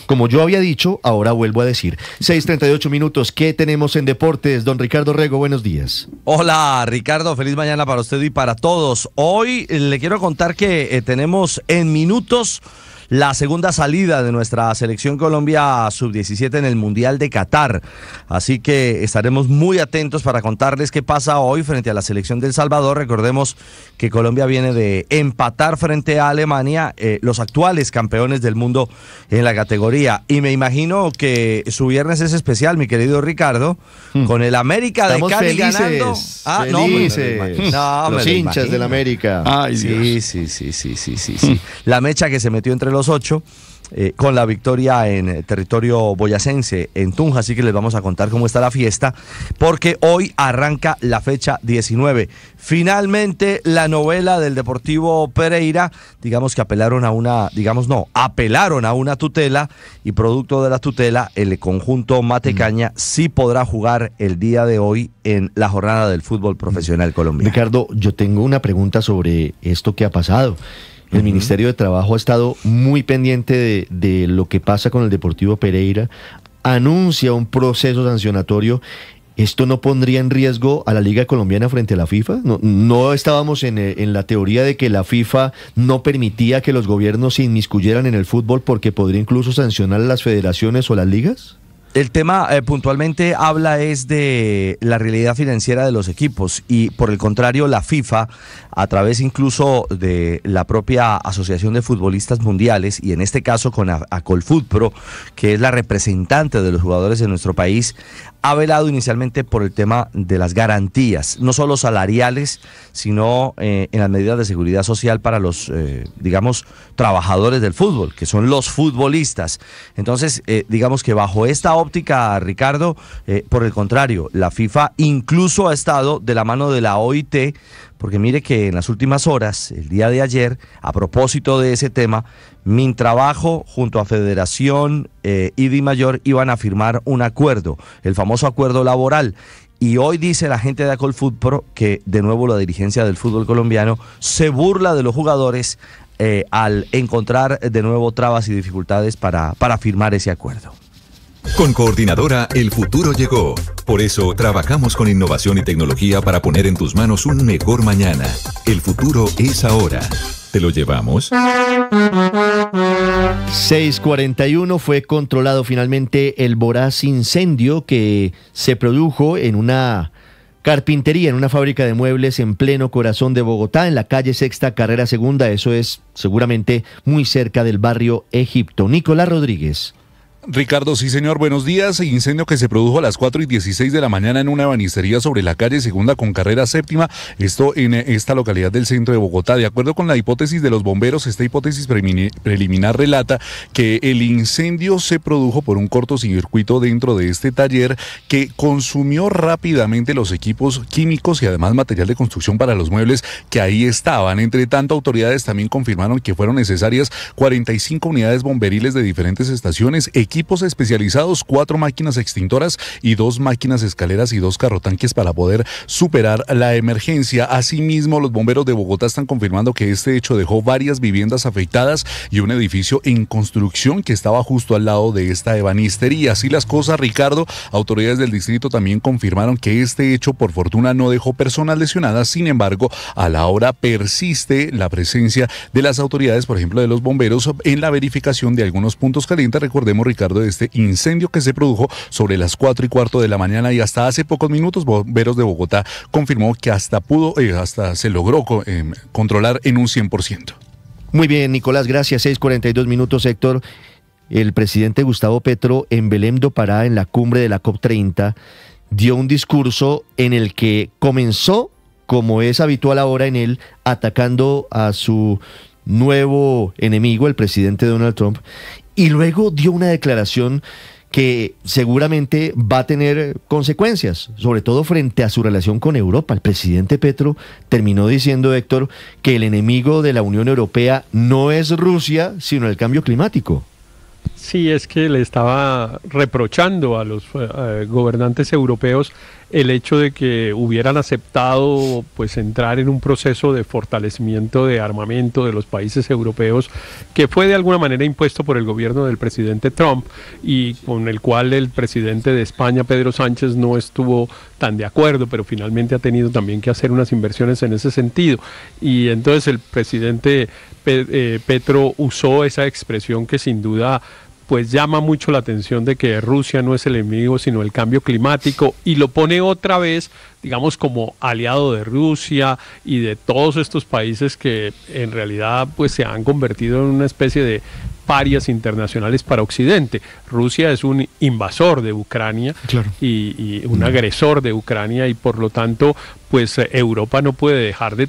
Como yo había dicho, ahora vuelvo a decir. 6:38 minutos, ¿qué tenemos en deportes? Don Ricardo Rego, buenos días. Hola, Ricardo, feliz mañana para usted y para todos. Hoy le quiero contar que tenemos en minutos la segunda salida de nuestra selección Colombia sub-17 en el Mundial de Qatar. Así que estaremos muy atentos para contarles qué pasa hoy frente a la selección de El Salvador. Recordemos que Colombia viene de empatar frente a Alemania, los actuales campeones del mundo en la categoría. Y me imagino que su viernes es especial, mi querido Ricardo, con el América de Cali ganando. Felices. Los hinchas del América. Ay, sí. La mecha que se metió entre los 8 con la victoria en territorio boyacense en Tunja, así que les vamos a contar cómo está la fiesta, porque hoy arranca la fecha 19. Finalmente la novela del Deportivo Pereira, digamos que apelaron a una tutela, y producto de la tutela el conjunto Matecaña sí podrá jugar el día de hoy en la jornada del fútbol profesional colombiano. Ricardo, yo tengo una pregunta sobre esto que ha pasado. El Ministerio de Trabajo ha estado muy pendiente de lo que pasa con el Deportivo Pereira, anuncia un proceso sancionatorio. ¿Esto no pondría en riesgo a la Liga Colombiana frente a la FIFA? ¿No estábamos en la teoría de que la FIFA no permitía que los gobiernos se inmiscuyeran en el fútbol porque podría incluso sancionar a las federaciones o las ligas? El tema puntualmente habla es de la realidad financiera de los equipos, y por el contrario la FIFA, a través incluso de la propia Asociación de Futbolistas Mundiales, y en este caso con Acolfutpro, que es la representante de los jugadores de nuestro país, ha velado inicialmente por el tema de las garantías, no solo salariales, sino en las medidas de seguridad social para los, trabajadores del fútbol, que son los futbolistas. Entonces, digamos que bajo esta óptica, Ricardo, por el contrario, la FIFA incluso ha estado de la mano de la OIT, porque mire que en las últimas horas, el día de ayer, a propósito de ese tema, Mintrabajo junto a Federación y DIMAYOR iban a firmar un acuerdo, el famoso acuerdo laboral. Y hoy dice la gente de Acolfutpro que de nuevo la dirigencia del fútbol colombiano se burla de los jugadores al encontrar de nuevo trabas y dificultades para firmar ese acuerdo. Con Coordinadora, el futuro llegó. Por eso, trabajamos con innovación y tecnología para poner en tus manos un mejor mañana. El futuro es ahora. ¿Te lo llevamos? 6:41 fue controlado finalmente el voraz incendio que se produjo en una carpintería, en una fábrica de muebles en pleno corazón de Bogotá, en la calle Sexta, carrera Segunda. Eso es seguramente muy cerca del barrio Egipto. Nicolás Rodríguez. Ricardo, sí señor, buenos días. Incendio que se produjo a las 4:16 de la mañana en una ebanistería sobre la calle Segunda con carrera Séptima, esto en esta localidad del centro de Bogotá. De acuerdo con la hipótesis de los bomberos, esta hipótesis preliminar relata que el incendio se produjo por un cortocircuito dentro de este taller que consumió rápidamente los equipos químicos y además material de construcción para los muebles que ahí estaban. Entre tanto, autoridades también confirmaron que fueron necesarias 45 unidades bomberiles de diferentes estaciones, equipos especializados, 4 máquinas extintoras y 2 máquinas escaleras y 2 carrotanques para poder superar la emergencia. Asimismo, los bomberos de Bogotá están confirmando que este hecho dejó varias viviendas afectadas y un edificio en construcción que estaba justo al lado de esta ebanistería. Así las cosas, Ricardo, autoridades del distrito también confirmaron que este hecho por fortuna no dejó personas lesionadas. Sin embargo, a la hora persiste la presencia de las autoridades, por ejemplo de los bomberos, en la verificación de algunos puntos calientes. Recordemos, Ricardo, de este incendio que se produjo sobre las 4:15 de la mañana y hasta hace pocos minutos Bomberos de Bogotá confirmó que hasta se logró controlar en un 100%. Muy bien, Nicolás, gracias. 6:42 minutos, Héctor. El presidente Gustavo Petro en Belém do Pará, en la cumbre de la COP30, dio un discurso en el que comenzó, como es habitual ahora en él, atacando a su nuevo enemigo, el presidente Donald Trump, y luego dio una declaración que seguramente va a tener consecuencias, sobre todo frente a su relación con Europa. El presidente Petro terminó diciendo, Héctor, que el enemigo de la Unión Europea no es Rusia, sino el cambio climático. Sí, es que le estaba reprochando a los gobernantes europeos el hecho de que hubieran aceptado pues entrar en un proceso de fortalecimiento de armamento de los países europeos que fue de alguna manera impuesto por el gobierno del presidente Trump y con el cual el presidente de España, Pedro Sánchez, no estuvo tan de acuerdo, pero finalmente ha tenido también que hacer unas inversiones en ese sentido. Y entonces el presidente Petro usó esa expresión que sin duda pues llama mucho la atención de que Rusia no es el enemigo sino el cambio climático, y lo pone otra vez, digamos, como aliado de Rusia y de todos estos países que en realidad pues se han convertido en una especie de parias internacionales para Occidente. Rusia es un invasor de Ucrania, claro, y un agresor de Ucrania, y por lo tanto pues Europa no puede dejar de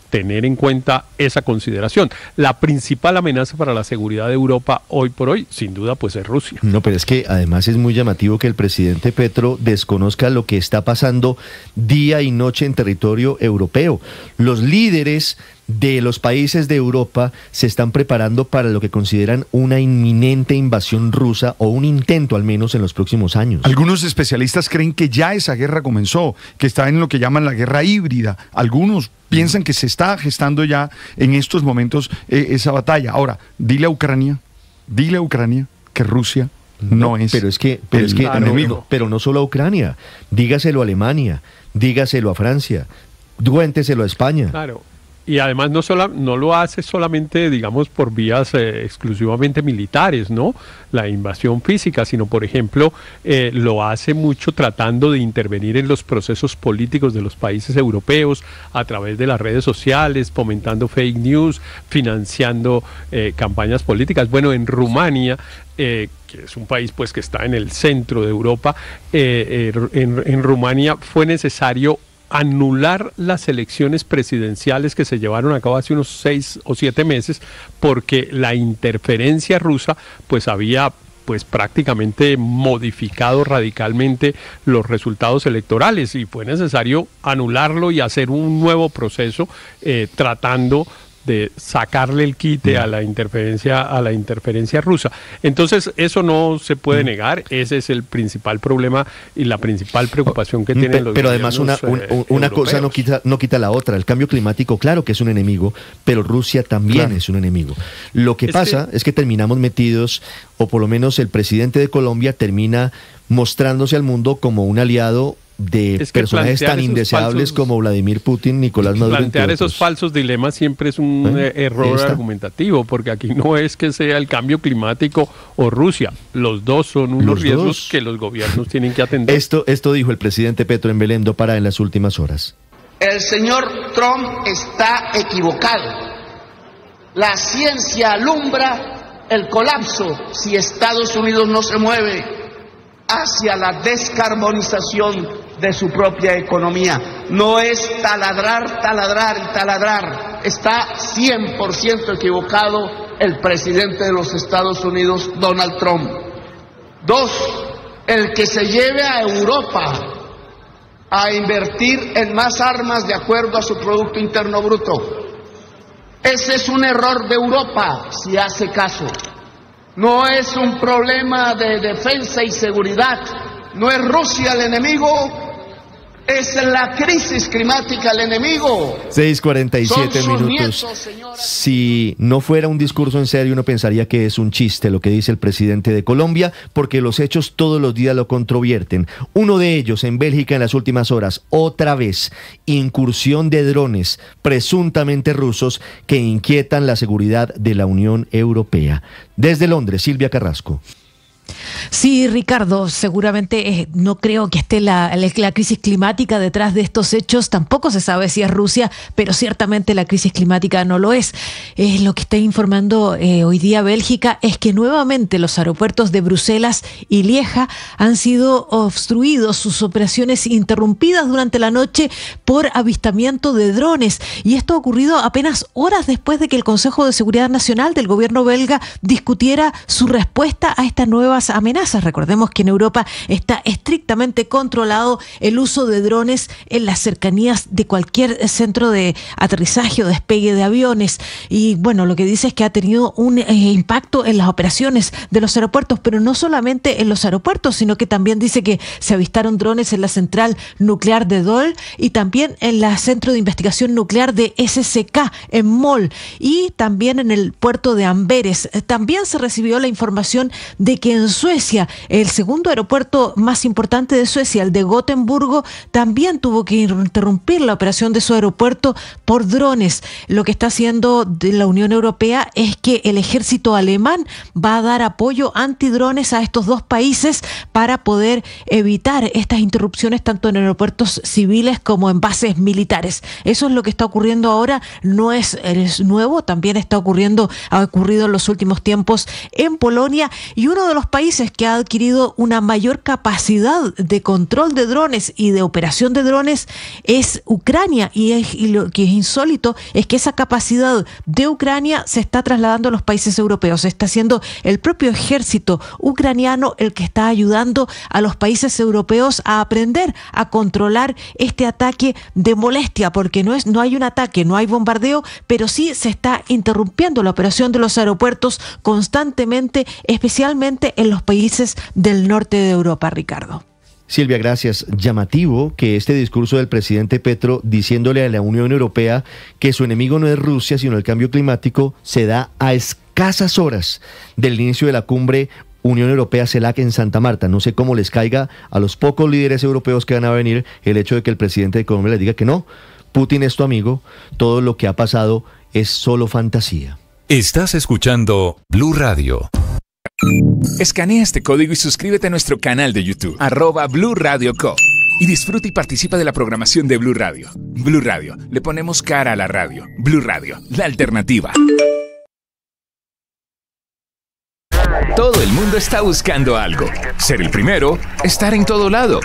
tener en cuenta esa consideración. La principal amenaza para la seguridad de Europa hoy por hoy, sin duda, pues es Rusia. No, pero es que además es muy llamativo que el presidente Petro desconozca lo que está pasando día y noche en territorio europeo. Los líderes de los países de Europa se están preparando para lo que consideran una inminente invasión rusa, o un intento al menos en los próximos años. Algunos especialistas creen que ya esa guerra comenzó, que está en lo que llaman la guerra híbrida. Algunos piensan que se está gestando ya en estos momentos esa batalla. Ahora, dile a Ucrania que Rusia no es. Pero es que pero no solo a Ucrania, dígaselo a Alemania, dígaselo a Francia, cuénteselo a España. Claro. Y además no lo hace solamente, digamos, por vías exclusivamente militares, ¿no? La invasión física, sino, por ejemplo, lo hace mucho tratando de intervenir en los procesos políticos de los países europeos a través de las redes sociales, fomentando fake news, financiando campañas políticas. Bueno, en Rumania, que es un país pues que está en el centro de Europa, en Rumania fue necesario anular las elecciones presidenciales que se llevaron a cabo hace unos 6 o 7 meses porque la interferencia rusa pues había pues prácticamente modificado radicalmente los resultados electorales, y fue necesario anularlo y hacer un nuevo proceso tratando de sacarle el quite a la interferencia rusa. Entonces eso no se puede negar, ese es el principal problema y la principal preocupación que tienen los Pero además una cosa no quita la otra. El cambio climático, claro que es un enemigo, pero Rusia también es un enemigo. Lo que pasa es que terminamos metidos, o por lo menos el presidente de Colombia termina mostrándose al mundo como un aliado de personajes tan indeseables como Vladimir Putin, Nicolás Maduro. Plantear esos falsos dilemas siempre es un error argumentativo, porque aquí no es que sea el cambio climático o Rusia, los dos son unos riesgos que los gobiernos tienen que atender. Esto dijo el presidente Petro en Belém do Pará en las últimas horas. El señor Trump está equivocado. La ciencia alumbra el colapso si Estados Unidos no se mueve hacia la descarbonización de su propia economía. No es taladrar, taladrar y taladrar. Está 100% equivocado el presidente de los Estados Unidos, Donald Trump. 2, el que se lleve a Europa a invertir en más armas de acuerdo a su Producto Interno Bruto. Ese es un error de Europa, si hace caso. No es un problema de defensa y seguridad. No es Rusia el enemigo, es la crisis climática el enemigo. 6:47 minutos. Si no fuera un discurso en serio, uno pensaría que es un chiste lo que dice el presidente de Colombia, porque los hechos todos los días lo controvierten. Uno de ellos en Bélgica en las últimas horas, otra vez, incursión de drones presuntamente rusos que inquietan la seguridad de la Unión Europea. Desde Londres, Silvia Carrasco. Sí, Ricardo, seguramente no creo que esté la crisis climática detrás de estos hechos. Tampoco se sabe si es Rusia, pero ciertamente la crisis climática no lo es. Lo que está informando hoy día Bélgica es que nuevamente los aeropuertos de Bruselas y Lieja han sido obstruidos, sus operaciones interrumpidas durante la noche por avistamiento de drones. Y esto ha ocurrido apenas horas después de que el Consejo de Seguridad Nacional del gobierno belga discutiera su respuesta a estas nuevas amenazas. Recordemos que en Europa está estrictamente controlado el uso de drones en las cercanías de cualquier centro de aterrizaje o despegue de aviones. Y bueno, lo que dice es que ha tenido un impacto en las operaciones de los aeropuertos, pero no solamente en los aeropuertos, sino que también dice que se avistaron drones en la central nuclear de Dole y también en el centro de investigación nuclear de SSK en Mol y también en el puerto de Amberes. También se recibió la información de que en Suecia, el segundo aeropuerto más importante de Suecia, el de Gotemburgo, también tuvo que interrumpir la operación de su aeropuerto por drones. Lo que está haciendo de la Unión Europea es que el ejército alemán va a dar apoyo antidrones a estos dos países para poder evitar estas interrupciones tanto en aeropuertos civiles como en bases militares. Eso es lo que está ocurriendo ahora, no es nuevo, también ha ocurrido en los últimos tiempos en Polonia, y uno de los países que ha adquirido una mayor capacidad de control de drones y de operación de drones es Ucrania, y lo que es insólito es que esa capacidad de Ucrania se está trasladando a los países europeos. Está siendo el propio ejército ucraniano el que está ayudando a los países europeos a aprender a controlar este ataque de molestia, porque no hay un ataque, no hay bombardeo, pero sí se está interrumpiendo la operación de los aeropuertos constantemente, especialmente en los países del norte de Europa, Ricardo. Silvia, gracias. Llamativo que este discurso del presidente Petro diciéndole a la Unión Europea que su enemigo no es Rusia, sino el cambio climático, se da a escasas horas del inicio de la cumbre Unión Europea-CELAC en Santa Marta. No sé cómo les caiga a los pocos líderes europeos que van a venir el hecho de que el presidente de Colombia les diga que no, Putin es tu amigo, todo lo que ha pasado es solo fantasía. Estás escuchando Blue Radio. Escanea este código y suscríbete a nuestro canal de YouTube, @Blue Radio Co. Y disfruta y participa de la programación de Blue Radio. Blue Radio, le ponemos cara a la radio. Blue Radio, la alternativa. Todo el mundo está buscando algo. Ser el primero, estar en todo lado.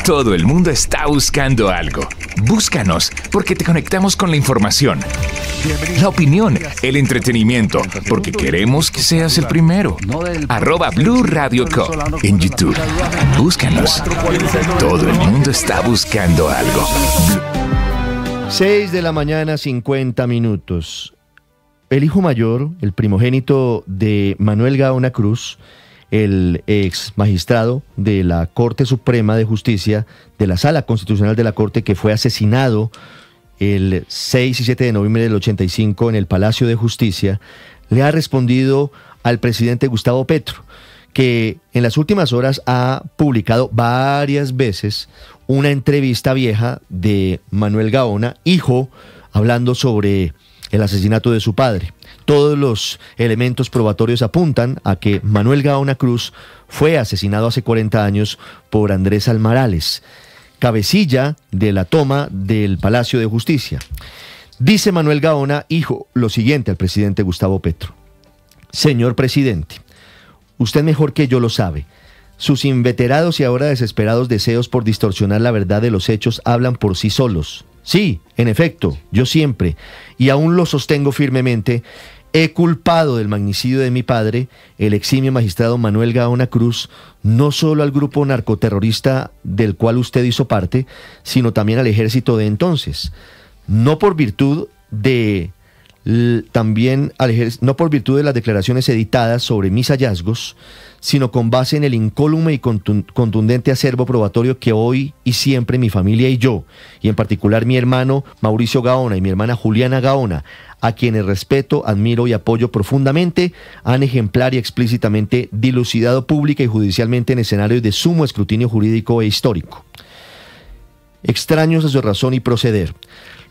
Todo el mundo está buscando algo. Búscanos, porque te conectamos con la información, la opinión, el entretenimiento, porque queremos que seas el primero. @Blue Radio Co. en YouTube. Búscanos. Todo el mundo está buscando algo. 6:50 a.m. El hijo mayor, el primogénito de Manuel Gaona Cruz, el ex magistrado de la Corte Suprema de Justicia, de la Sala Constitucional de la Corte, que fue asesinado el 6 y 7 de noviembre del 85 en el Palacio de Justicia, le ha respondido al presidente Gustavo Petro, que en las últimas horas ha publicado varias veces una entrevista vieja de Manuel Gaona, hijo, hablando sobre el asesinato de su padre. Todos los elementos probatorios apuntan a que Manuel Gaona Cruz fue asesinado hace 40 años por Andrés Almarales, cabecilla de la toma del Palacio de Justicia. Dice Manuel Gaona, hijo, lo siguiente al presidente Gustavo Petro. Señor presidente, usted mejor que yo lo sabe. Sus inveterados y ahora desesperados deseos por distorsionar la verdad de los hechos hablan por sí solos. Sí, en efecto, yo siempre, y aún lo sostengo firmemente, he culpado del magnicidio de mi padre, el eximio magistrado Manuel Gaona Cruz, no solo al grupo narcoterrorista del cual usted hizo parte, sino también al ejército de entonces. No por virtud de también al ejército, no por virtud de las declaraciones editadas sobre mis hallazgos, sino con base en el incólume y contundente acervo probatorio que hoy y siempre mi familia y yo, y en particular mi hermano Mauricio Gaona y mi hermana Juliana Gaona, a quienes respeto, admiro y apoyo profundamente, han ejemplar y explícitamente dilucidado pública y judicialmente en escenarios de sumo escrutinio jurídico e histórico. Extraños a su razón y proceder.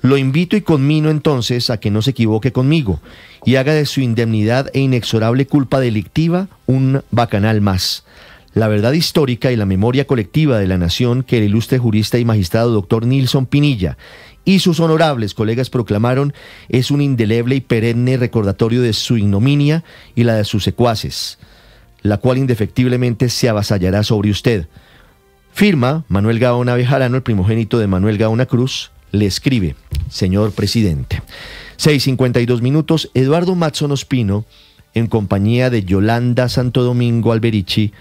Lo invito y conmino entonces a que no se equivoque conmigo y haga de su indemnidad e inexorable culpa delictiva un bacanal más. La verdad histórica y la memoria colectiva de la nación que el ilustre jurista y magistrado doctor Nilson Pinilla y sus honorables colegas proclamaron es un indeleble y perenne recordatorio de su ignominia y la de sus secuaces, la cual indefectiblemente se avasallará sobre usted. Firma Manuel Gaona Bejarano, el primogénito de Manuel Gaona Cruz. Le escribe: señor presidente. 6:52 minutos. Eduardo Mazzón Ospino, en compañía de Yolanda Santo Domingo Alberici,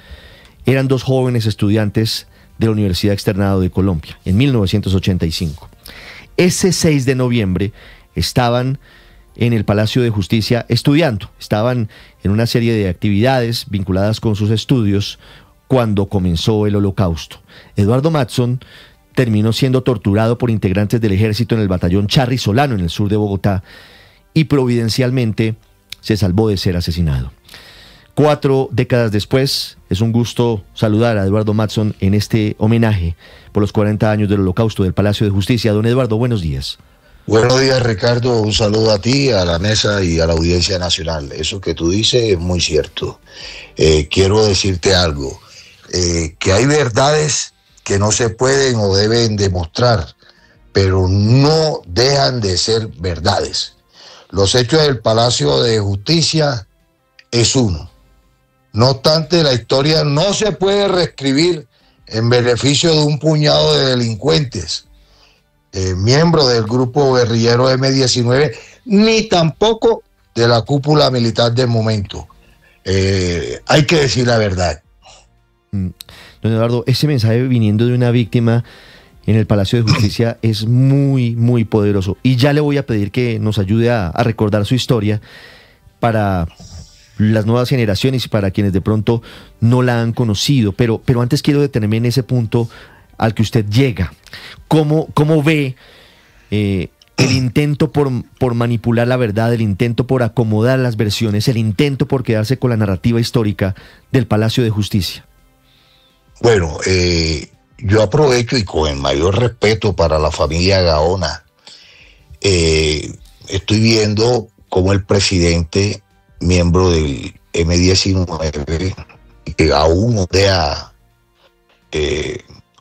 eran dos jóvenes estudiantes de la Universidad Externado de Colombia, en 1985. Ese 6 de noviembre estaban en el Palacio de Justicia estudiando, estaban en una serie de actividades vinculadas con sus estudios cuando comenzó el Holocausto. Eduardo Mazzón terminó siendo torturado por integrantes del ejército en el batallón Charri Solano, en el sur de Bogotá, y providencialmente se salvó de ser asesinado. 4 décadas después, es un gusto saludar a Eduardo Mazzón en este homenaje por los 40 años del Holocausto del Palacio de Justicia. Don Eduardo, buenos días. Buenos días, Ricardo. Un saludo a ti, a la mesa y a la audiencia nacional. Eso que tú dices es muy cierto. Quiero decirte algo, que hay verdades que no se pueden o deben demostrar, pero no dejan de ser verdades. Los hechos del Palacio de Justicia es uno. No obstante, la historia no se puede reescribir en beneficio de un puñado de delincuentes, miembros del grupo guerrillero M-19, ni tampoco de la cúpula militar del momento. Hay que decir la verdad. Don Eduardo, ese mensaje viniendo de una víctima en el Palacio de Justicia es muy, muy poderoso. Y ya le voy a pedir que nos ayude a recordar su historia para las nuevas generaciones y para quienes de pronto no la han conocido. Pero antes quiero detenerme en ese punto al que usted llega. ¿Cómo ve el intento por manipular la verdad, el intento por acomodar las versiones, el intento por quedarse con la narrativa histórica del Palacio de Justicia? Bueno, yo aprovecho y con el mayor respeto para la familia Gaona, estoy viendo cómo el presidente, miembro del M-19, que aún ondea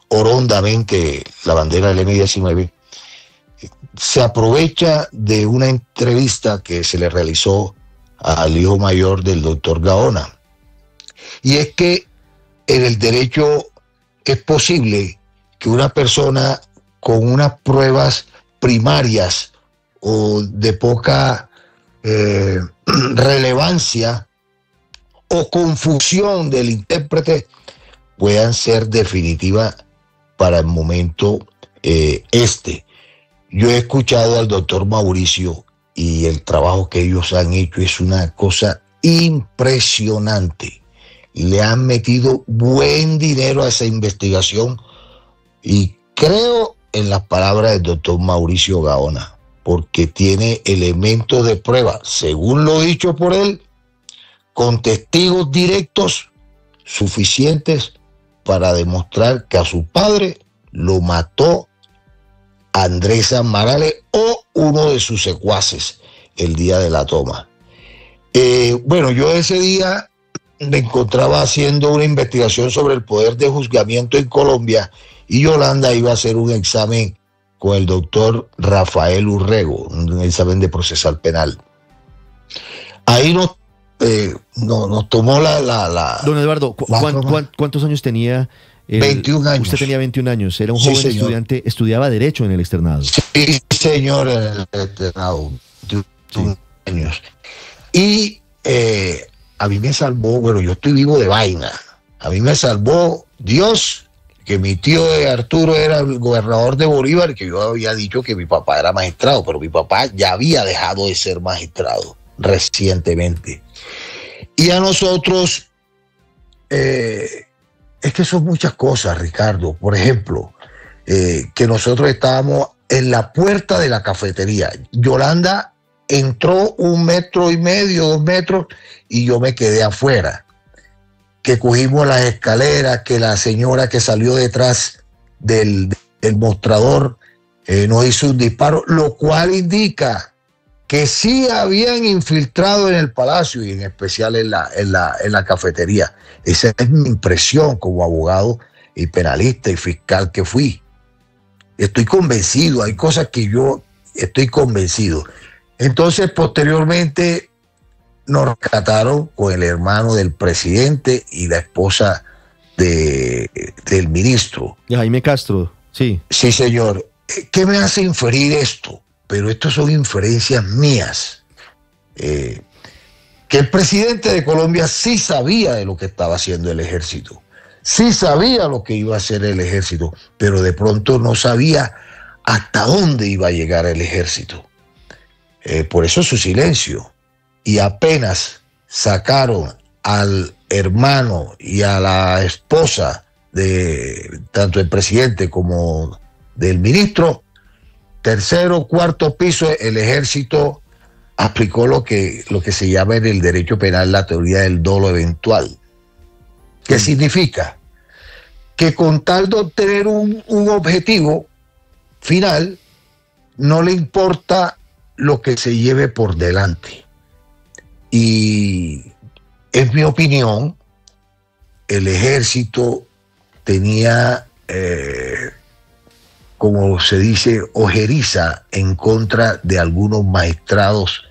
orondamente la bandera del M-19, se aprovecha de una entrevista que se le realizó al hijo mayor del doctor Gaona. Y es que en el derecho es posible que una persona con unas pruebas primarias o de poca relevancia o confusión del intérprete puedan ser definitivas para el momento Yo he escuchado al doctor Mauricio y el trabajo que ellos han hecho es una cosa impresionante. Le han metido buen dinero a esa investigación y creo en las palabras del doctor Mauricio Gaona, porque tiene elementos de prueba, según lo dicho por él, con testigos directos suficientes para demostrar que a su padre lo mató Andrés Amarales o uno de sus secuaces el día de la toma. Bueno, yo ese día me encontraba haciendo una investigación sobre el poder de juzgamiento en Colombia y Yolanda iba a hacer un examen con el doctor Rafael Urrego, un examen de procesal penal. Ahí nos tomó Don Eduardo, ¿cuántos años tenía? 21 años. Usted tenía 21 años, era un joven estudiante, estudiaba Derecho en el externado. Sí, señor, en el externado, 21 años. Y a mí me salvó, bueno, yo estoy vivo de vaina, a mí me salvó Dios que mi tío de Arturo era el gobernador de Bolívar y que yo había dicho que mi papá era magistrado, pero mi papá ya había dejado de ser magistrado recientemente. Y a nosotros, es que son muchas cosas, Ricardo. Por ejemplo, que nosotros estábamos en la puerta de la cafetería. Yolanda entró 1,5 metros, 2 metros, y yo me quedé afuera. Que cogimos las escaleras, que la señora que salió detrás del mostrador nos hizo un disparo, lo cual indica que sí habían infiltrado en el palacio y en especial en la cafetería. Esa es mi impresión como abogado y penalista y fiscal que fui. Estoy convencido, hay cosas que yo estoy convencido. Entonces, posteriormente, nos rescataron con el hermano del presidente y la esposa del ministro. Jaime Castro, sí. Sí, señor. ¿Qué me hace inferir esto? Pero esto son inferencias mías. Que el presidente de Colombia sí sabía de lo que estaba haciendo el ejército. Sí sabía lo que iba a hacer el ejército, pero de pronto no sabía hasta dónde iba a llegar el ejército. Por eso su silencio. Y apenas sacaron al hermano y a la esposa de tanto el presidente como del ministro, 3º, 4º piso, el ejército aplicó lo que se llama en el derecho penal la teoría del dolo eventual. ¿Qué significa? Que con tal de obtener un objetivo final, no le importa lo que se lleve por delante. Y en mi opinión, el ejército tenía, como se dice, ojeriza en contra de algunos magistrados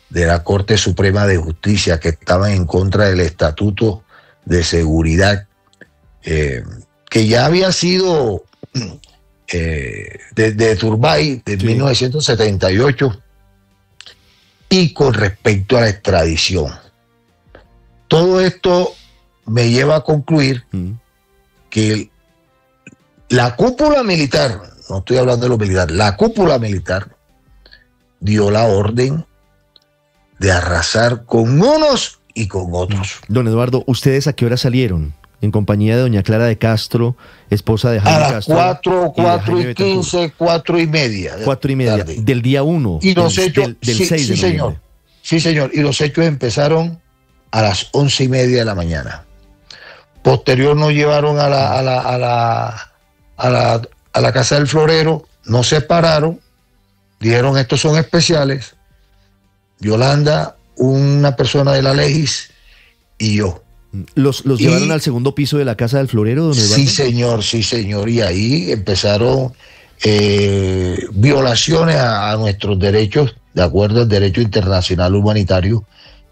de la Corte Suprema de Justicia que estaban en contra del Estatuto de Seguridad, que ya había sido de Turbay de 1978, y con respecto a la extradición. Todo esto me lleva a concluir que la cúpula militar, no estoy hablando de lo militar, la cúpula militar dio la orden de arrasar con unos y con otros. Don Eduardo, ¿ustedes a qué hora salieron? En compañía de doña Clara de Castro, esposa de Jaime Castro. A las 4:15, 4:30. 4:30, del día 1. Y los hechos, del 6 de noviembre. Señor. Sí, señor. Y los hechos empezaron a las 11:30 de la mañana. Posterior nos llevaron a la casa del florero, nos separaron, dijeron estos son especiales. Yolanda, una persona de la Legis y yo. ¿Los llevaron al segundo piso de la casa del florero, don Eduardo? Sí, señor. Y ahí empezaron violaciones a nuestros derechos, de acuerdo al derecho internacional humanitario,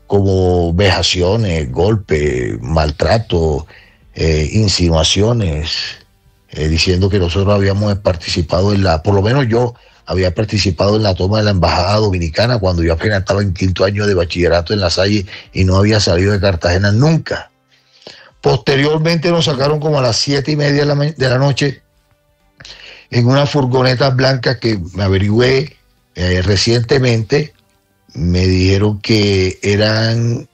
como vejaciones, golpes, maltrato, insinuaciones, diciendo que nosotros habíamos participado por lo menos yo había participado en la toma de la embajada dominicana cuando yo apenas estaba en 5º año de bachillerato en La Salle y no había salido de Cartagena nunca. Posteriormente nos sacaron como a las 7:30 de la noche en una furgoneta blanca que me averigüé recientemente. Me dijeron que eran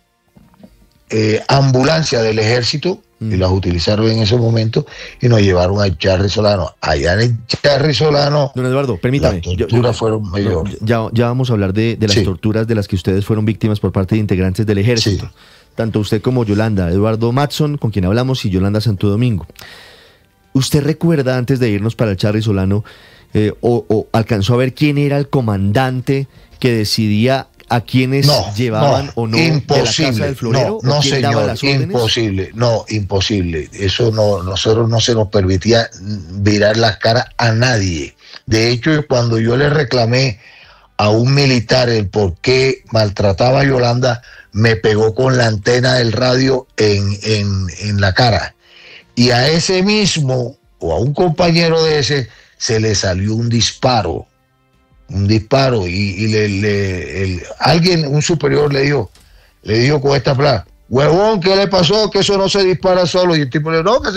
ambulancias del ejército y las utilizaron en ese momento y nos llevaron a Charri Solano. Allá en Charri Solano, don Eduardo, permítame, las torturas fueron mayores. Ya vamos a hablar de las torturas de las que ustedes fueron víctimas por parte de integrantes del ejército. Sí. Tanto usted como Yolanda, Eduardo Matson, con quien hablamos, y Yolanda Santo Domingo. ¿Usted recuerda, antes de irnos para el Charri Solano, o alcanzó a ver quién era el comandante que decidía a quienes llevaban o no imposible, de la casa del florero? No, señor, imposible. Eso nosotros no se nos permitía virar las caras a nadie. De hecho, cuando yo le reclamé a un militar el por qué maltrataba a Yolanda, me pegó con la antena del radio en la cara. Y a ese mismo, o a un compañero de ese, se le salió un disparo, y alguien, un superior le dijo con esta frase: huevón, ¿qué le pasó? Que eso no se dispara solo. Y el tipo le dijo: no, que se